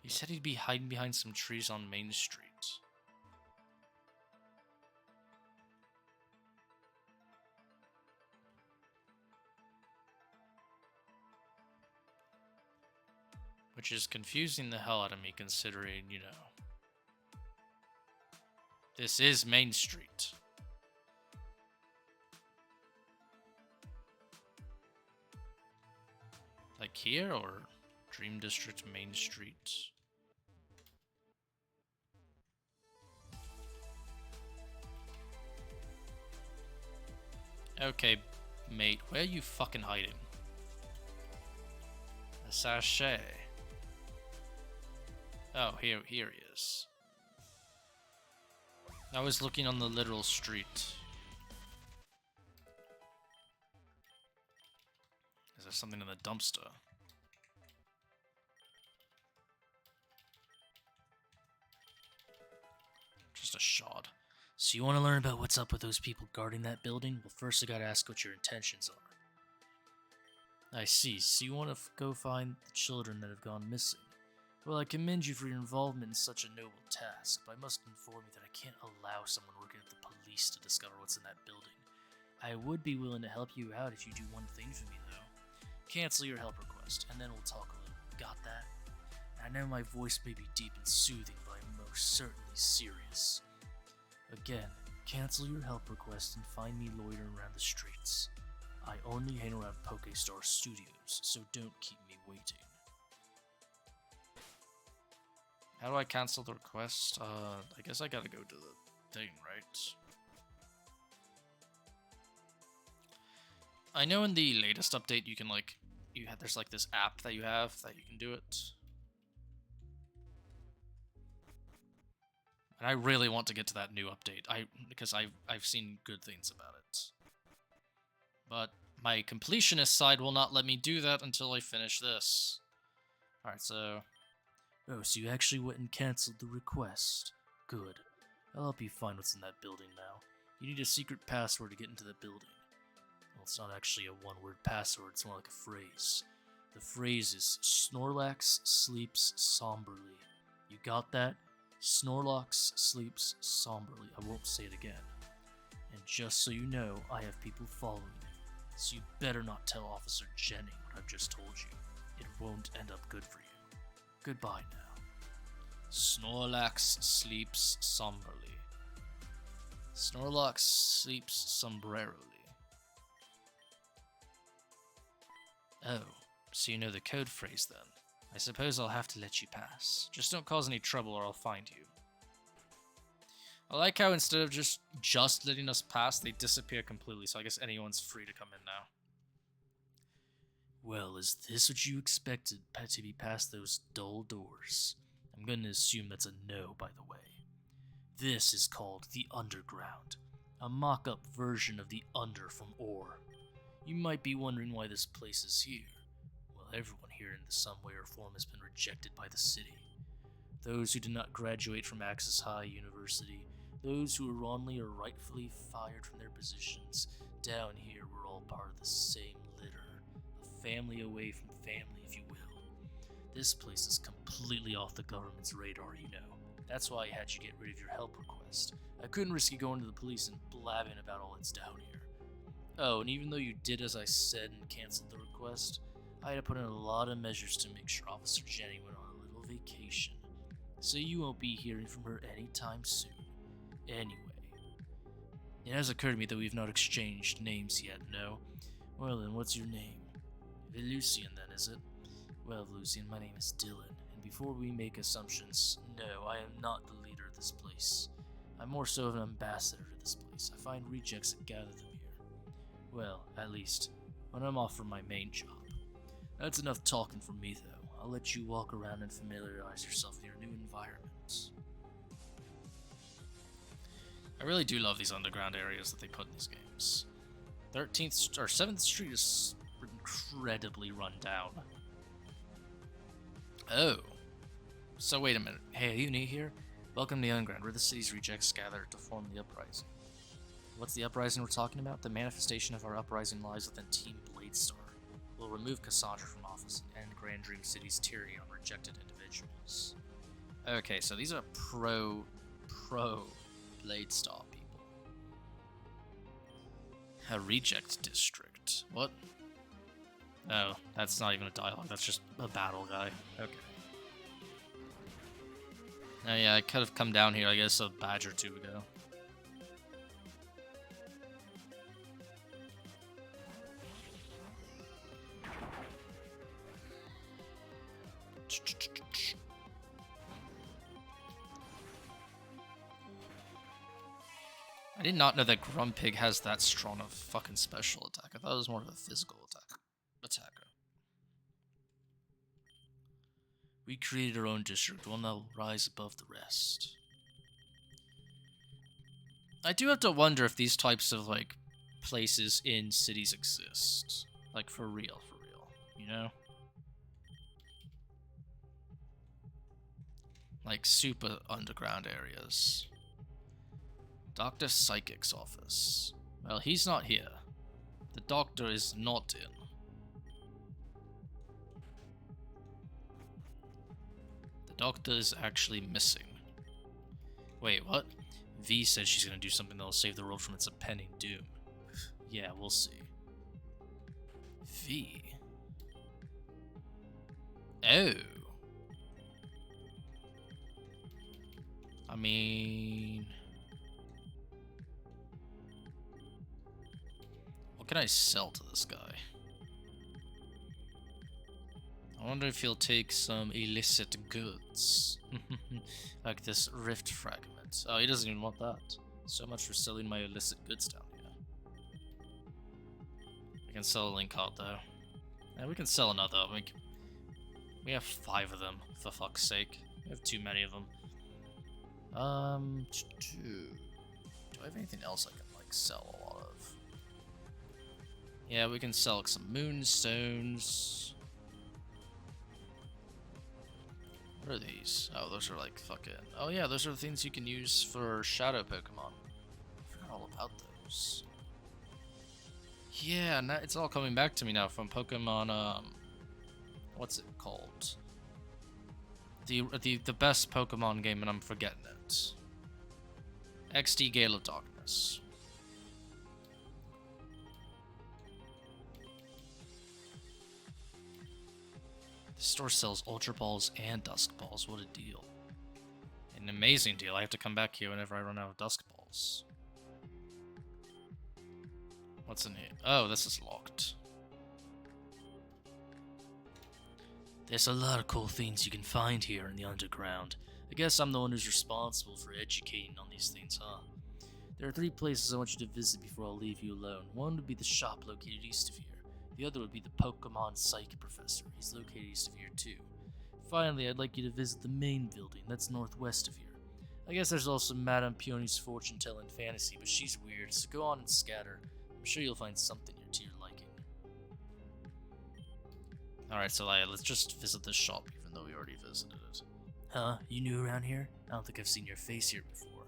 He said he'd be hiding behind some trees on Main Street. Which is confusing the hell out of me considering, you know, this is Main Street. Like here or Dream District Main Street? Okay, mate, where are you fucking hiding? A sachet. Oh, here he is. I was looking on the literal street. Is there something in the dumpster? Just a shard. So you want to learn about what's up with those people guarding that building? Well, first I gotta ask what your intentions are. I see. So you want to go find the children that have gone missing. Well, I commend you for your involvement in such a noble task, but I must inform you that I can't allow someone working at the police to discover what's in that building. I would be willing to help you out if you do one thing for me, though. Cancel your help request, and then we'll talk a little. Got that? I know my voice may be deep and soothing, but I'm most certainly serious. Again, cancel your help request and find me loitering around the streets. I only hang around Pokestar Studios, so don't keep me waiting. How do I cancel the request? I guess I gotta go to the thing, right? I know in the latest update you can there's like this app that you have that you can do it. And I really want to get to that new update. Because I've seen good things about it. But my completionist side will not let me do that until I finish this. Alright, so... Oh, so you actually went and cancelled the request. Good. I'll help you find what's in that building now. You need a secret password to get into the building. Well, it's not actually a one-word password, it's more like a phrase. The phrase is Snorlax sleeps somberly. You got that? Snorlax sleeps somberly. I won't say it again. And just so you know, I have people following me. So you better not tell Officer Jennings what I've just told you. It won't end up good for you. Goodbye now. Snorlax sleeps somberly. Snorlax sleeps sombrerily. Oh, so you know the code phrase then. I suppose I'll have to let you pass. Just don't cause any trouble or I'll find you. I like how instead of just letting us pass, they disappear completely, so I guess anyone's free to come in now. Well, is this what you expected to be past those dull doors? I'm gonna assume that's a no, by the way. This is called the Underground, a mock-up version of the Under from Ore. You might be wondering why this place is here. Well, everyone here in some way or form has been rejected by the city. Those who did not graduate from Access High University, those who were wrongly or rightfully fired from their positions, down here we're all part of the same litter, a family away from family, if you will. This place is completely off the government's radar, you know. That's why I had you get rid of your help request. I couldn't risk you going to the police and blabbing about all that's down here. Oh, and even though you did as I said and canceled the request, I had to put in a lot of measures to make sure Officer Jenny went on a little vacation. So you won't be hearing from her anytime soon. Anyway, it has occurred to me that we've not exchanged names yet, no? Well then, what's your name? Lucian then, is it? Well, Lucian, my name is Dylan, and before we make assumptions, no, I am not the leader of this place. I'm more so of an ambassador to this place. I find rejects and gather them here. Well, at least, when I'm off from my main job. That's enough talking from me, though. I'll let you walk around and familiarize yourself with your new environment. I really do love these underground areas that they put in these games. 13th or 7th Street is incredibly run down. Oh. So wait a minute. Hey, are you new here? Welcome to the Underground, where the city's rejects gather to form the Uprising. What's the Uprising we're talking about? The manifestation of our Uprising lies within Team Bladestar. We'll remove Cassandra from office and end Grand Dream City's tyranny on rejected individuals. Okay, so these are pro Bladestar people. A reject district. What? Oh, that's not even a dialogue, that's just a battle guy. Okay. Oh yeah, I could have come down here, I guess, a badge or two ago. I did not know that Grumpig has that strong of fucking special attack. I thought it was more of a physical attacker. We created our own district, one that will rise above the rest. I do have to wonder if these types of, like, places in cities exist. Like, for real, you know? Like, super underground areas. Dr. Psychic's office. Well, he's not here. The doctor is not in. The doctor is actually missing. Wait, what? V said she's gonna do something that'll save the world from its impending doom. Yeah, we'll see. V. Oh. I mean... what can I sell to this guy? I wonder if he'll take some illicit goods. Like this Rift fragment. Oh, he doesn't even want that. So much for selling my illicit goods down here. We can sell a link card though. Yeah, we can sell another. We have 5 of them, for fuck's sake. We have too many of them. Do I have anything else I can like sell a lot of? Yeah, we can sell like, some moonstones. What are these? Oh, those are like fucking... oh yeah, those are the things you can use for shadow Pokemon. I forgot all about those. Yeah, now it's all coming back to me now from Pokemon, what's it called? The best Pokemon game, and I'm forgetting it. XD Gale of Darkness. The store sells Ultra Balls and Dusk Balls. What a deal. An amazing deal. I have to come back here whenever I run out of Dusk Balls. What's in here? Oh, this is locked. There's a lot of cool things you can find here in the underground. I guess I'm the one who's responsible for educating on these things, huh? There are 3 places I want you to visit before I'll leave you alone. One would be the shop located east of here. The other would be the Pokemon Psych Professor. He's located east of here too. Finally, I'd like you to visit the main building. That's northwest of here. I guess there's also Madame Peony's fortune-telling fantasy, but she's weird, so go on and scatter. I'm sure you'll find something here to your liking. Alright, so let's just visit this shop, even though we already visited it. Huh? You new around here? I don't think I've seen your face here before.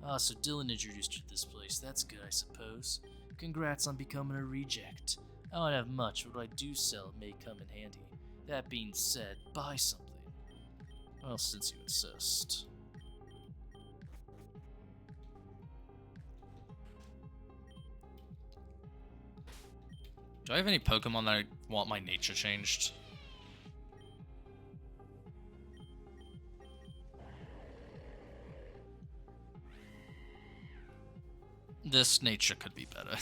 Ah, so Dylan introduced you to this place. That's good, I suppose. Congrats on becoming a reject. I don't have much, but what I do sell may come in handy. That being said, buy something. Well, since you insist. Do I have any Pokemon that I want my nature changed? This nature could be better.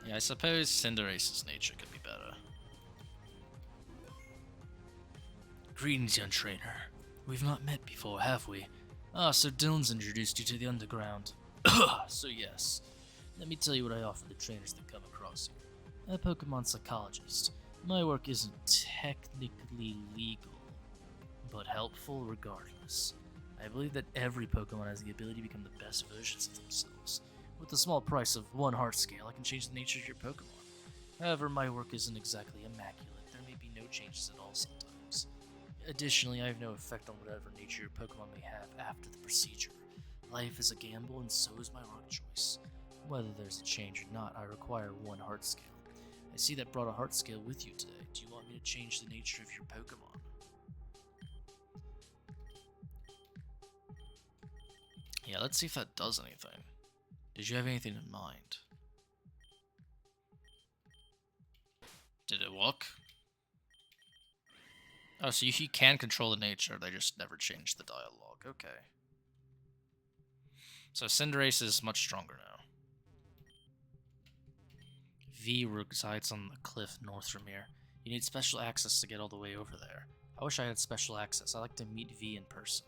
Yeah, I suppose Cinderace's nature could be better. Greetings, young trainer. We've not met before, have we? Ah, so Dylan's introduced you to the underground. So yes, let me tell you what I offer the trainers that come across here. I'm a Pokemon psychologist. My work isn't technically legal, but helpful regardless. I believe that every Pokemon has the ability to become the best versions of themselves. With the small price of 1 heart scale, I can change the nature of your Pokemon. However, my work isn't exactly immaculate. There may be no changes at all sometimes. Additionally, I have no effect on whatever nature your Pokemon may have after the procedure. Life is a gamble, and so is my work choice. Whether there's a change or not, I require 1 heart scale. I see that brought a heart scale with you today. Do you want me to change the nature of your Pokemon? Yeah, let's see if that does anything. Did you have anything in mind? Did it work? Oh, so you can control the nature, they just never changed the dialogue. Okay. So Cinderace is much stronger now. V resides on the cliff north from here. You need special access to get all the way over there. I wish I had special access. I'd like to meet V in person.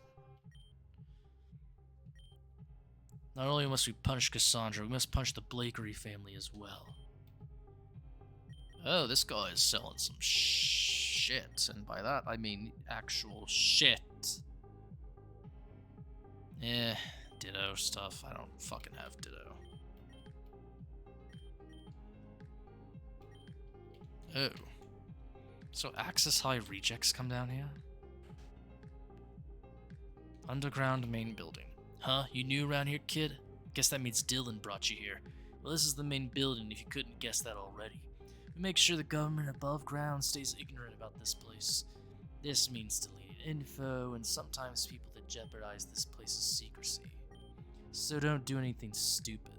Not only must we punch Cassandra, we must punch the Blakery family as well. Oh, this guy is selling some shit, and by that I mean actual shit. Eh, Ditto stuff. I don't fucking have Ditto. Oh. So Access High rejects come down here? Underground main building. Huh? You new around here, kid? Guess that means Dylan brought you here. Well, this is the main building if you couldn't guess that already. We make sure the government above ground stays ignorant about this place. This means deleted info and sometimes people that jeopardize this place's secrecy. So don't do anything stupid.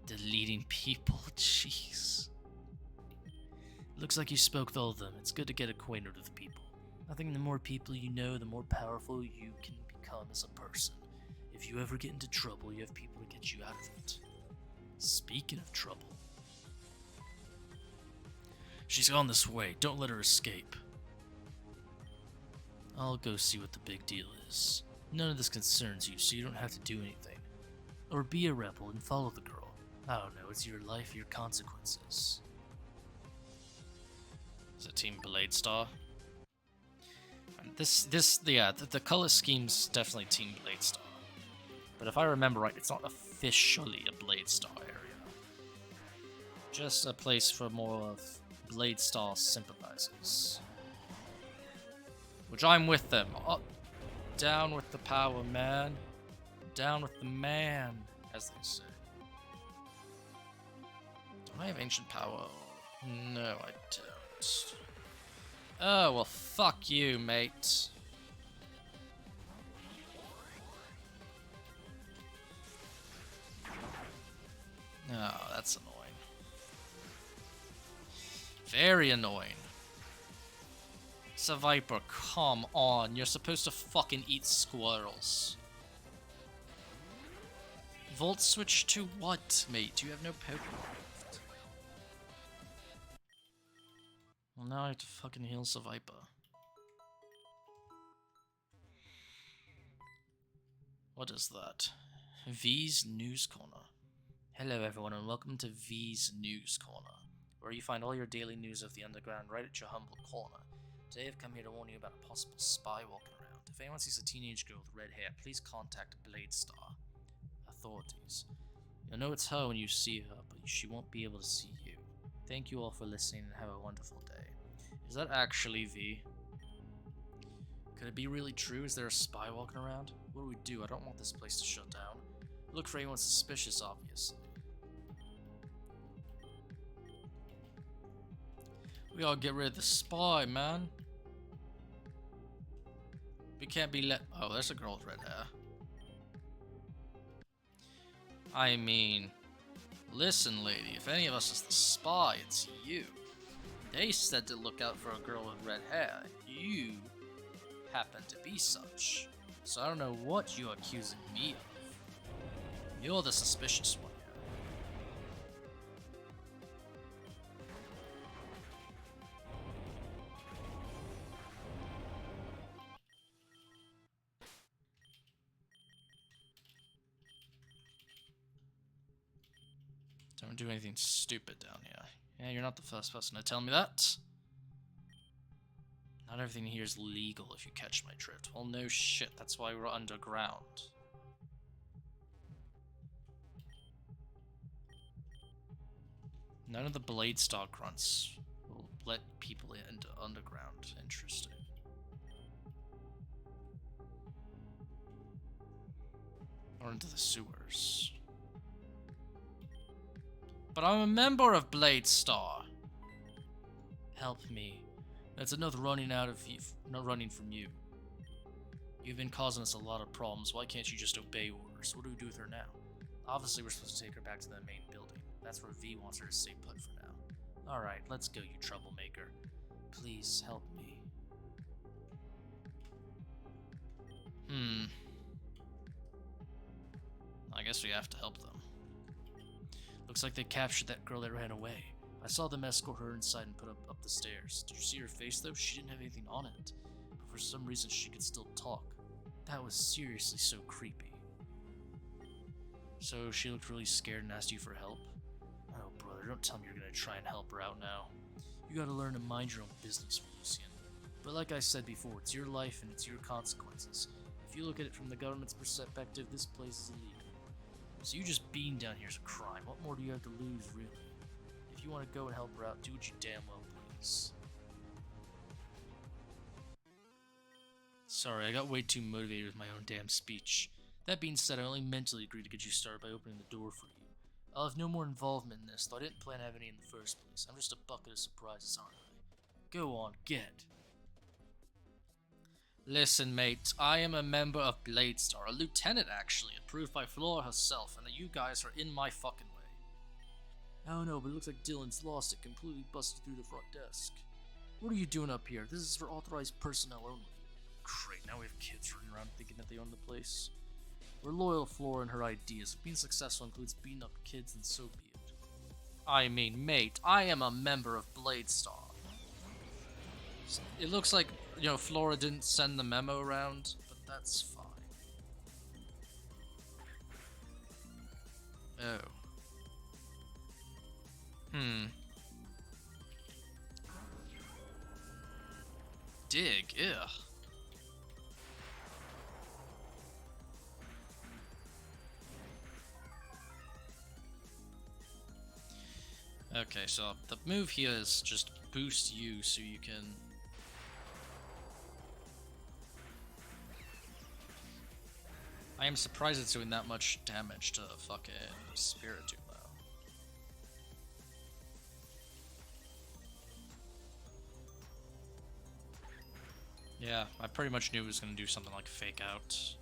Deleting people, jeez. Looks like you spoke with all of them. It's good to get acquainted with people. I think the more people you know, the more powerful you can become as a person. If you ever get into trouble, you have people to get you out of it. Speaking of trouble. She's on this way. Don't let her escape. I'll go see what the big deal is. None of this concerns you, so you don't have to do anything. Or be a rebel and follow the girl. I don't know, it's your life, your consequences. Is it Team Bladestar? The color scheme's definitely Team Bladestar. But if I remember right, it's not officially a Bladestar area. Just a place for more of Bladestar sympathizers. Which I'm with them. Up, down with the power, man. Down with the man, as they say. Do I have ancient power? No, I don't. Oh, well, fuck you, mate. Oh, that's annoying. Very annoying. Viper, come on. You're supposed to fucking eat squirrels. Volt switch to what, mate? You have no Pokemon left. Well, now I have to fucking heal Viper. What is that? V's News Corner. Hello everyone and welcome to V's News Corner, where you find all your daily news of the underground right at your humble corner. Today I've come here to warn you about a possible spy walking around. If anyone sees a teenage girl with red hair, please contact Bladestar authorities. You'll know it's her when you see her, but she won't be able to see you. Thank you all for listening and have a wonderful day. Is that actually V? Could it be really true? Is there a spy walking around? What do we do? I don't want this place to shut down. Look for anyone suspicious, obviously. We gotta get rid of the spy, man. We can't be let. Oh, there's a girl with red hair. I mean, listen, lady, if any of us is the spy, it's you. They said to look out for a girl with red hair. You happen to be such. So I don't know what you're accusing me of. You're the suspicious one here. Don't do anything stupid down here. Yeah, you're not the first person to tell me that. Not everything here is legal if you catch my drift. Well, no shit, that's why we're underground. None of the Bladestar grunts will let people into underground. Interesting. Or into the sewers. But I'm a member of Bladestar. Help me. That's enough running out of you, not running from you. You've been causing us a lot of problems. Why can't you just obey orders? What do we do with her now? Obviously, we're supposed to take her back to the main building. That's where V wants her to stay put for now. Alright, let's go, you troublemaker. Please help me. I guess we have to help them. Looks like they captured that girl that ran away. I saw them escort her inside and put up the stairs. Did you see her face though? She didn't have anything on it. But for some reason she could still talk. That was seriously so creepy. So she looked really scared and asked you for help? Oh brother, don't tell me you're gonna try and help her out now. You gotta learn to mind your own business, Lucian. But like I said before, it's your life and it's your consequences. If you look at it from the government's perspective, this place is illegal. So you just being down here is a crime. What more do you have to lose, really? If you want to go and help her out, do what you damn well please. Sorry, I got way too motivated with my own damn speech. That being said, I only mentally agreed to get you started by opening the door for you. I'll have no more involvement in this, though I didn't plan to have any in the first place. I'm just a bucket of surprises, aren't I? Go on, get. Listen, mate, I am a member of Bladestar, a lieutenant actually, approved by Flora herself, and you guys are in my fucking way. I don't know, but it looks like Dylan's lost it, completely busted through the front desk. What are you doing up here? This is for authorized personnel only. Great, now we have kids running around thinking that they own the place. We're loyal to Flora and her ideas. Being successful includes beating up kids, and so be it. I mean, mate, I am a member of Bladestar. It looks like, you know, Flora didn't send the memo around, but that's fine. Oh. Dig, ugh. Okay, so the move here is just boost you so you can... I am surprised it's doing that much damage to fucking Spiritomb though. Yeah, I pretty much knew it was gonna do something like Fake Out.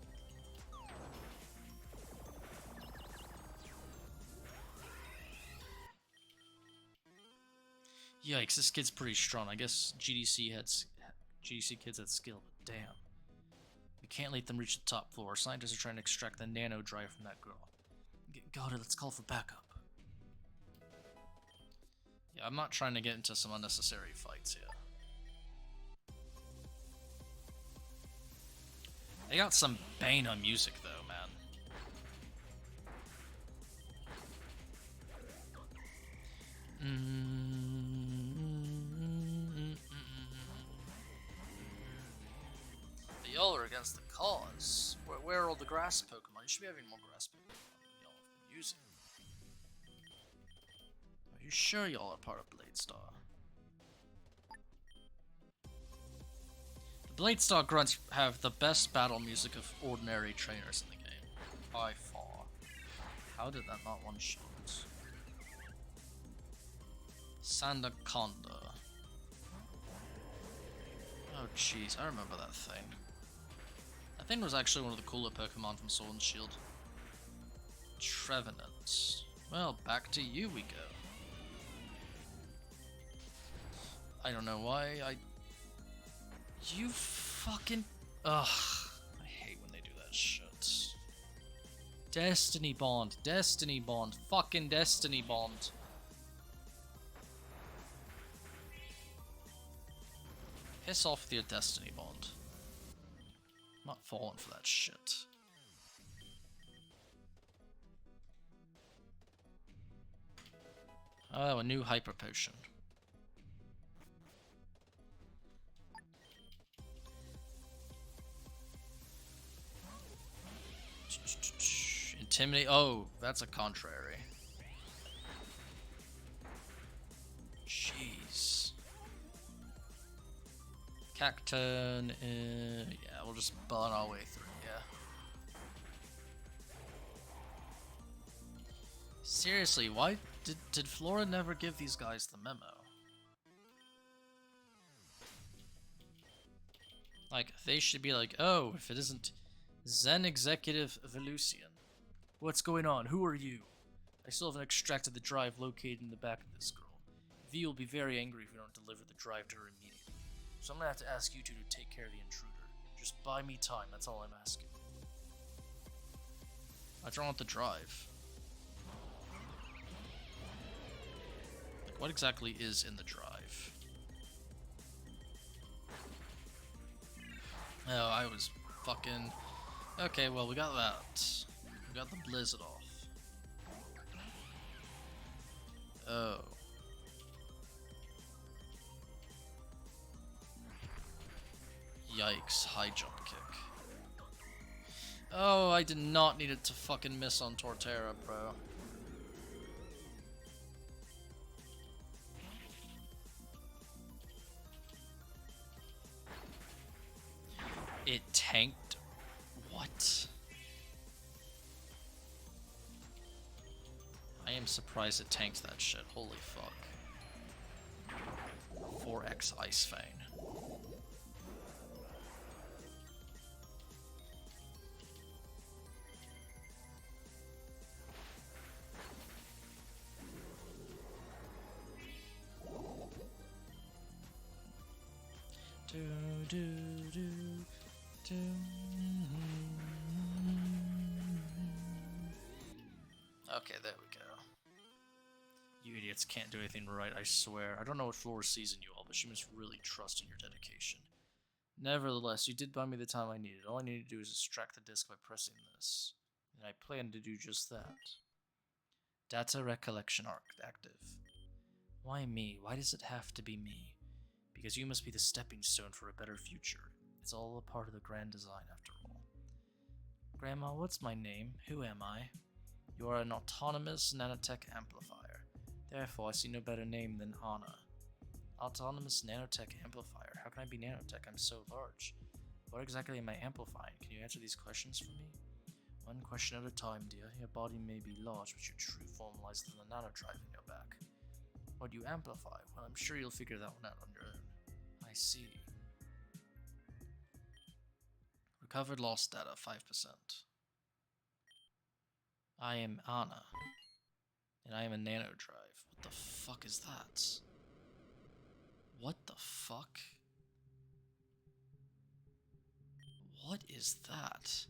Yikes, this kid's pretty strong. I guess GDC kids had skill, but damn. We can't let them reach the top floor. Scientists are trying to extract the nanodrive from that girl. Got it, let's call for backup. Yeah, I'm not trying to get into some unnecessary fights here. They got some Bana music though, man. Y'all are against the cause. Where are all the grass Pokemon? You should be having more grass Pokemon than y'all have been using. Are you sure y'all are part of Bladestar? The Bladestar grunts have the best battle music of ordinary trainers in the game. By far. How did that not one-shot? Sandaconda. Oh jeez, I remember that thing. That thing was actually one of the cooler Pokemon from Sword and Shield. Trevenant. Well, back to you we go. I don't know why You fucking... Ugh. I hate when they do that shit. Destiny Bond. Destiny Bond. Fucking Destiny Bond. Piss off with your Destiny Bond. I'm not falling for that shit. Oh, a new Hyper Potion. Intimidate. Oh, that's a contrary. Jeez. Cacturn. Yeah, we'll just burn our way through. Yeah. Seriously, why did Flora never give these guys the memo? Like, they should be like, oh, if it isn't Zen Executive Velusian. What's going on? Who are you? I still haven't extracted the drive located in the back of this girl. V will be very angry if we don't deliver the drive to her immediately. So I'm gonna have to ask you two to take care of the intruder. Just buy me time, that's all I'm asking. I don't want the drive. Like, what exactly is in the drive? Oh, I was fucking... Okay, well, we got that. We got the blizzard off. Oh. Yikes, high jump kick. Oh, I did not need it to fucking miss on Torterra, bro. It tanked? What? I am surprised it tanked that shit. Holy fuck. 4x Ice Fang. Okay, there we go. You idiots can't do anything right, I swear. I don't know what Flora sees in you all, but she must really trust in your dedication. Nevertheless, you did buy me the time I needed. All I need to do is extract the disc by pressing this. And I plan to do just that. Data recollection arc active. Why me? Why does it have to be me? Because you must be the stepping stone for a better future. It's all a part of the grand design, after all. Grandma, what's my name? Who am I? You are an autonomous nanotech amplifier. Therefore, I see no better name than Anna. Autonomous nanotech amplifier. How can I be nanotech? I'm so large. What exactly am I amplifying? Can you answer these questions for me? One question at a time, dear. Your body may be large, but your true form lies in the nanodrive in your back. What do you amplify? Well, I'm sure you'll figure that one out on your own. I see. Recovered lost data, 5%. I am Anna. And I am a nanodrive. What the fuck is that? What the fuck? What is that?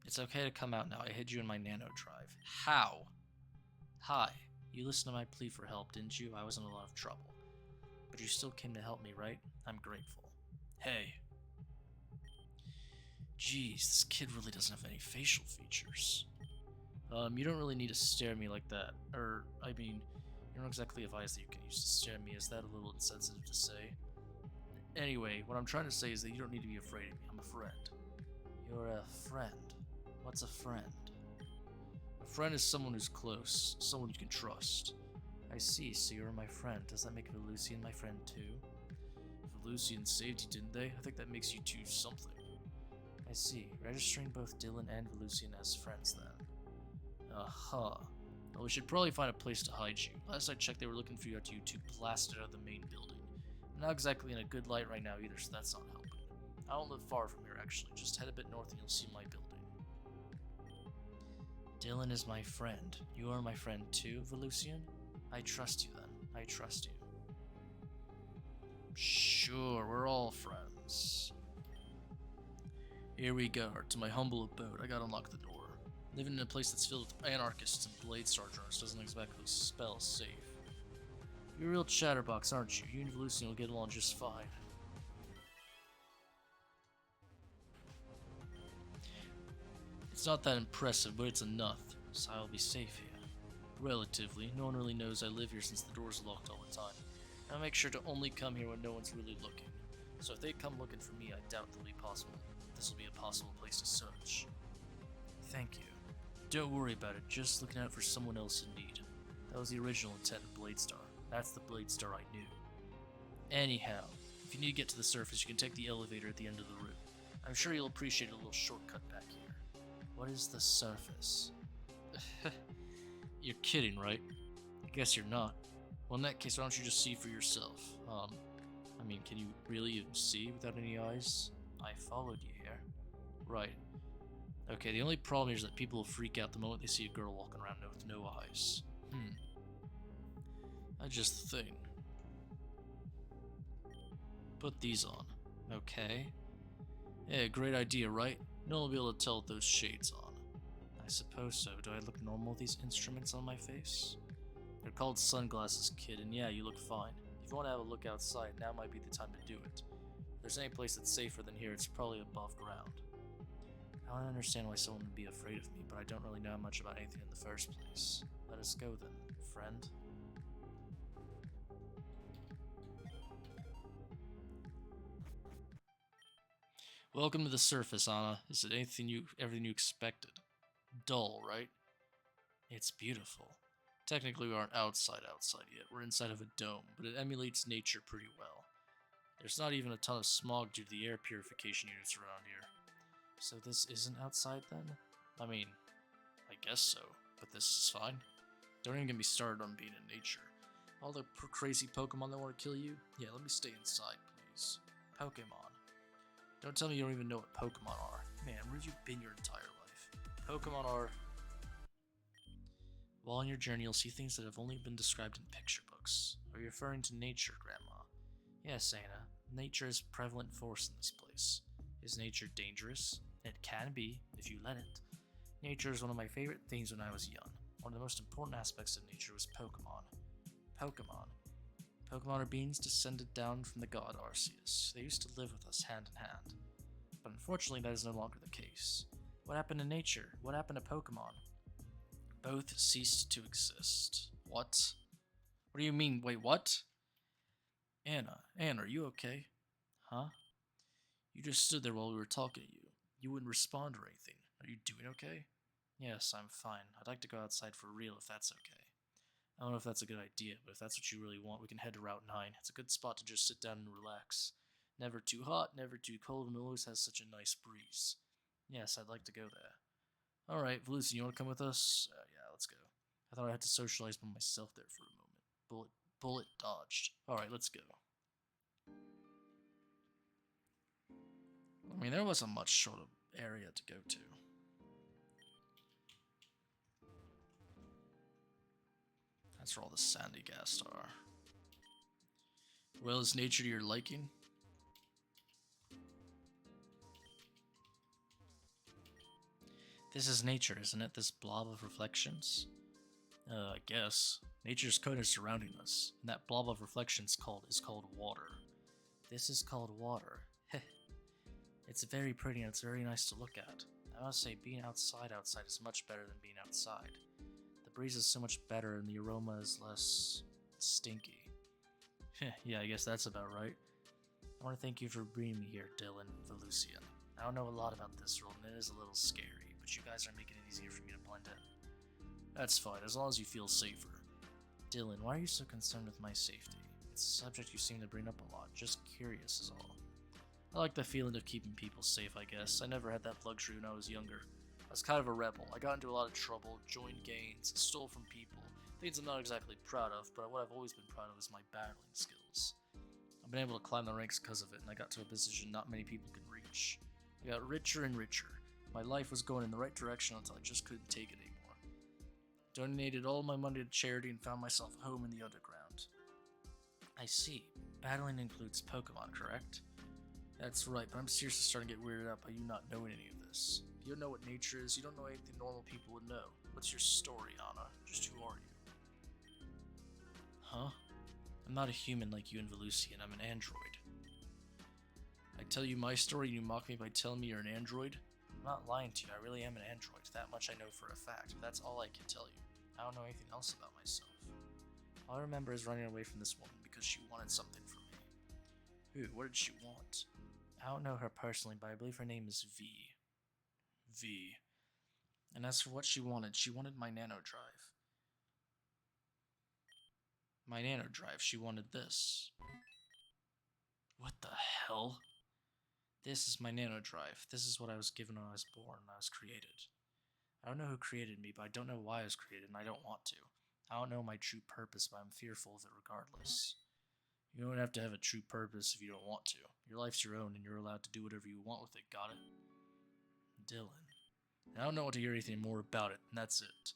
It's okay to come out now. I hid you in my nanodrive. How? Hi. You listened to my plea for help, didn't you? I was in a lot of trouble. But you still came to help me, right? I'm grateful. Hey. Jeez, this kid really doesn't have any facial features. You don't really need to stare at me like that. I mean, you don't exactly advise that you can use to stare at me. Is that a little insensitive to say? Anyway, what I'm trying to say is that you don't need to be afraid of me. I'm a friend. You're a friend? What's a friend? A friend is someone who's close, someone you can trust. I see, so you're my friend. Does that make Velusian my friend too? Velusian saved you, didn't they? I think that makes you two something. I see. Registering both Dylan and Velusian as friends then. Aha. Well, we should probably find a place to hide you. Last I checked, they were looking for you after you two blasted out of the main building. I'm not exactly in a good light right now either, so that's not helping. I don't live far from here, actually. Just head a bit north and you'll see my building. Dylan is my friend. You are my friend too, Velusian? I trust you then. I trust you. Sure, we're all friends. Here we go, to my humble abode. I gotta unlock the door. Living in a place that's filled with anarchists and Bladestar drones doesn't exactly spell safe. You're a real chatterbox, aren't you? You and Velusian will get along just fine. It's not that impressive, but it's enough, so I'll be safe here. Relatively. No one really knows I live here since the door's locked all the time. I'll make sure to only come here when no one's really looking. So if they come looking for me, I doubt this will be a possible place to search. Thank you. Don't worry about it, just looking out for someone else in need. That was the original intent of Bladestar. That's the Bladestar I knew. Anyhow, if you need to get to the surface, you can take the elevator at the end of the room. I'm sure you'll appreciate a little shortcut back here. What is the surface? You're kidding, right? I guess you're not. Well, in that case, why don't you just see for yourself? I mean, can you really even see without any eyes? I followed you here. Right. Okay, the only problem here is that people will freak out the moment they see a girl walking around with no eyes. That's just the thing. Put these on. Okay. Yeah, great idea, right? No one will be able to tell with those shades on. I suppose so. Do I look normal with these instruments on my face? They're called sunglasses, kid, and yeah, you look fine. If you want to have a look outside, now might be the time to do it. If there's any place that's safer than here, it's probably above ground. I don't understand why someone would be afraid of me, but I don't really know much about anything in the first place. Let us go then, friend. Welcome to the surface, Anna. Is it everything you expected? Dull, right? It's beautiful. Technically, we aren't outside yet. We're inside of a dome, but it emulates nature pretty well. There's not even a ton of smog due to the air purification units around here. So this isn't outside then? I mean, I guess so, but this is fine. Don't even get me started on being in nature. All the crazy Pokemon that want to kill you? Yeah, let me stay inside, please. Pokemon. Don't tell me you don't even know what Pokemon are. Man, where have you been your entire life? Pokemon are... While on your journey, you'll see things that have only been described in picture books. Are you referring to nature, Grandma? Yes, Anna. Nature is a prevalent force in this place. Is nature dangerous? It can be, if you let it. Nature is one of my favorite things when I was young. One of the most important aspects of nature was Pokemon. Pokemon are beings descended down from the god Arceus. They used to live with us hand in hand. But unfortunately, that is no longer the case. What happened to nature? What happened to Pokemon? Both ceased to exist. What? What do you mean? Wait, what? Anna, are you okay? Huh? You just stood there while we were talking to you. You wouldn't respond or anything. Are you doing okay? Yes, I'm fine. I'd like to go outside for real if that's okay. I don't know if that's a good idea, but if that's what you really want, we can head to Route 9. It's a good spot to just sit down and relax. Never too hot, never too cold, and it always has such a nice breeze. Yes, I'd like to go there. Alright, Velusian, you want to come with us? Yeah, let's go. I thought I had to socialize by myself there for a moment. Bullet dodged. Alright, let's go. I mean, there wasn't much sort of area to go to. That's where all the sandy gas are. Well, is nature to your liking? This is nature, isn't it? This blob of reflections? I guess. Nature's kind of surrounding us, and that blob of reflections is called water. This is called water. It's very pretty and it's very nice to look at. I must say, being outside is much better than being outside. The breeze is so much better and the aroma is less stinky. Yeah, I guess that's about right. I want to thank you for bringing me here, Dylan, Velusian. I don't know a lot about this world and it is a little scary, but you guys are making it easier for me to blend in. That's fine, as long as you feel safer. Dylan, why are you so concerned with my safety? It's a subject you seem to bring up a lot, just curious is all. I like the feeling of keeping people safe, I guess. I never had that luxury when I was younger. I was kind of a rebel. I got into a lot of trouble, joined gangs, stole from people. Things I'm not exactly proud of, but what I've always been proud of is my battling skills. I've been able to climb the ranks because of it, and I got to a position not many people can reach. I got richer and richer. My life was going in the right direction until I just couldn't take it anymore. Donated all my money to charity and found myself a home in the underground. I see. Battling includes Pokemon, correct? That's right, but I'm seriously starting to get weirded out by you not knowing any of this. You don't know what nature is, you don't know anything normal people would know. What's your story, Anna? Just who are you? Huh? I'm not a human like you and Velusian, I'm an android. I tell you my story and you mock me by telling me you're an android? I'm not lying to you, I really am an android. That much I know for a fact, but that's all I can tell you. I don't know anything else about myself. All I remember is running away from this woman because she wanted something from me. Who? What did she want? I don't know her personally, but I believe her name is V. V. And as for what she wanted my nanodrive. My nanodrive, she wanted this. What the hell? This is my nanodrive. This is what I was given when I was born, when I was created. I don't know who created me, but I don't know why I was created, and I don't want to. I don't know my true purpose, but I'm fearful of it regardless. You don't have to have a true purpose if you don't want to. Your life's your own, and you're allowed to do whatever you want with it, got it? Dylan. I don't know what to hear anything more about it, and that's it.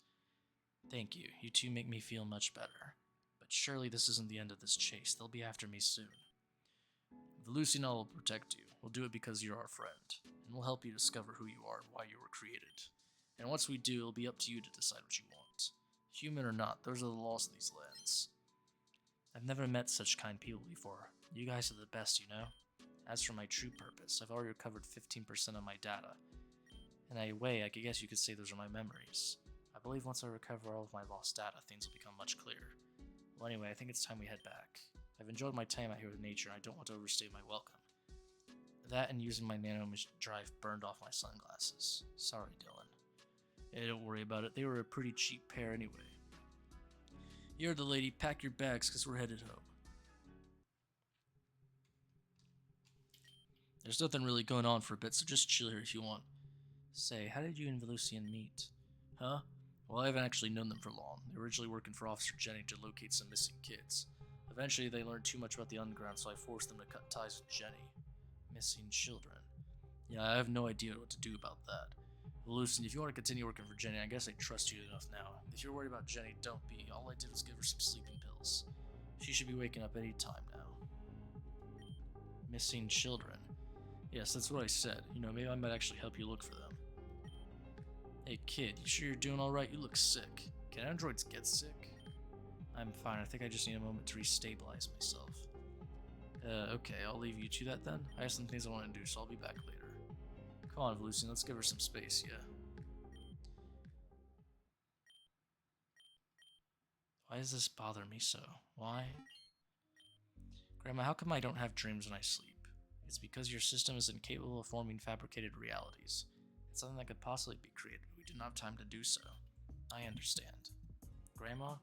Thank you. You two make me feel much better. But surely this isn't the end of this chase. They'll be after me soon. Velusian and I will protect you. We'll do it because you're our friend. And we'll help you discover who you are and why you were created. And once we do, it'll be up to you to decide what you want. Human or not, those are the laws of these lands. I've never met such kind people before. You guys are the best, you know? As for my true purpose, I've already recovered 15% of my data. In a way, I guess you could say those are my memories. I believe once I recover all of my lost data, things will become much clearer. Well, anyway, I think it's time we head back. I've enjoyed my time out here with nature, and I don't want to overstay my welcome. That and using my nanodrive burned off my sunglasses. Sorry, Dylan. Hey, don't worry about it. They were a pretty cheap pair anyway. You're the lady. Pack your bags, because we're headed home. There's nothing really going on for a bit, so just chill here if you want. Say, how did you and Velusian meet? Huh? Well, I haven't actually known them for long. They were originally working for Officer Jenny to locate some missing kids. Eventually, they learned too much about the underground, so I forced them to cut ties with Jenny. Missing children. Yeah, I have no idea what to do about that. Velusian, if you want to continue working for Jenny, I guess I trust you enough now. If you're worried about Jenny, don't be. All I did was give her some sleeping pills. She should be waking up any time now. Missing children. Yes, that's what I said. You know, maybe I might actually help you look for them. Hey kid, you sure you're doing alright? You look sick. Can androids get sick? I'm fine. I think I just need a moment to restabilize myself. Okay, I'll leave you to that then. I have some things I want to do, so I'll be back later. Come on, Lucian, let's give her some space, yeah? Why does this bother me so? Why? Grandma, how come I don't have dreams when I sleep? It's because your system is incapable of forming fabricated realities. It's something that could possibly be created, but we do not have time to do so. I understand. Grandma?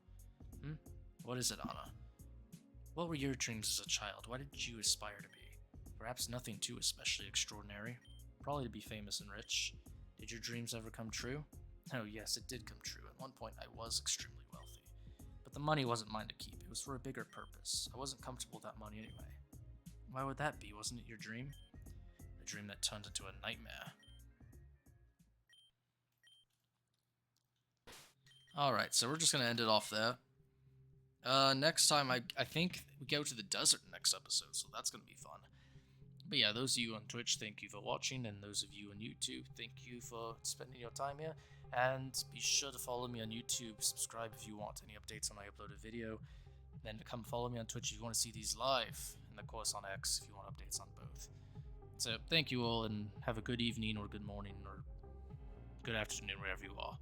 What is it, Anna? What were your dreams as a child? What did you aspire to be? Perhaps nothing too especially extraordinary. Probably to be famous and rich. Did your dreams ever come true? Oh yes, it did come true. At one point I was extremely wealthy. But the money wasn't mine to keep. It was for a bigger purpose. I wasn't comfortable with that money anyway. Why would that be? Wasn't it your dream? A dream that turned into a nightmare. Alright, so we're just going to end it off there. Next time, I think we go to the desert next episode, so that's going to be fun. But yeah, those of you on Twitch, thank you for watching, and those of you on YouTube, thank you for spending your time here. And be sure to follow me on YouTube, subscribe if you want any updates when I upload a video. Then come follow me on Twitch if you want to see these live, and of course on X if you want updates on both. So thank you all, and have a good evening, or good morning, or good afternoon, wherever you are.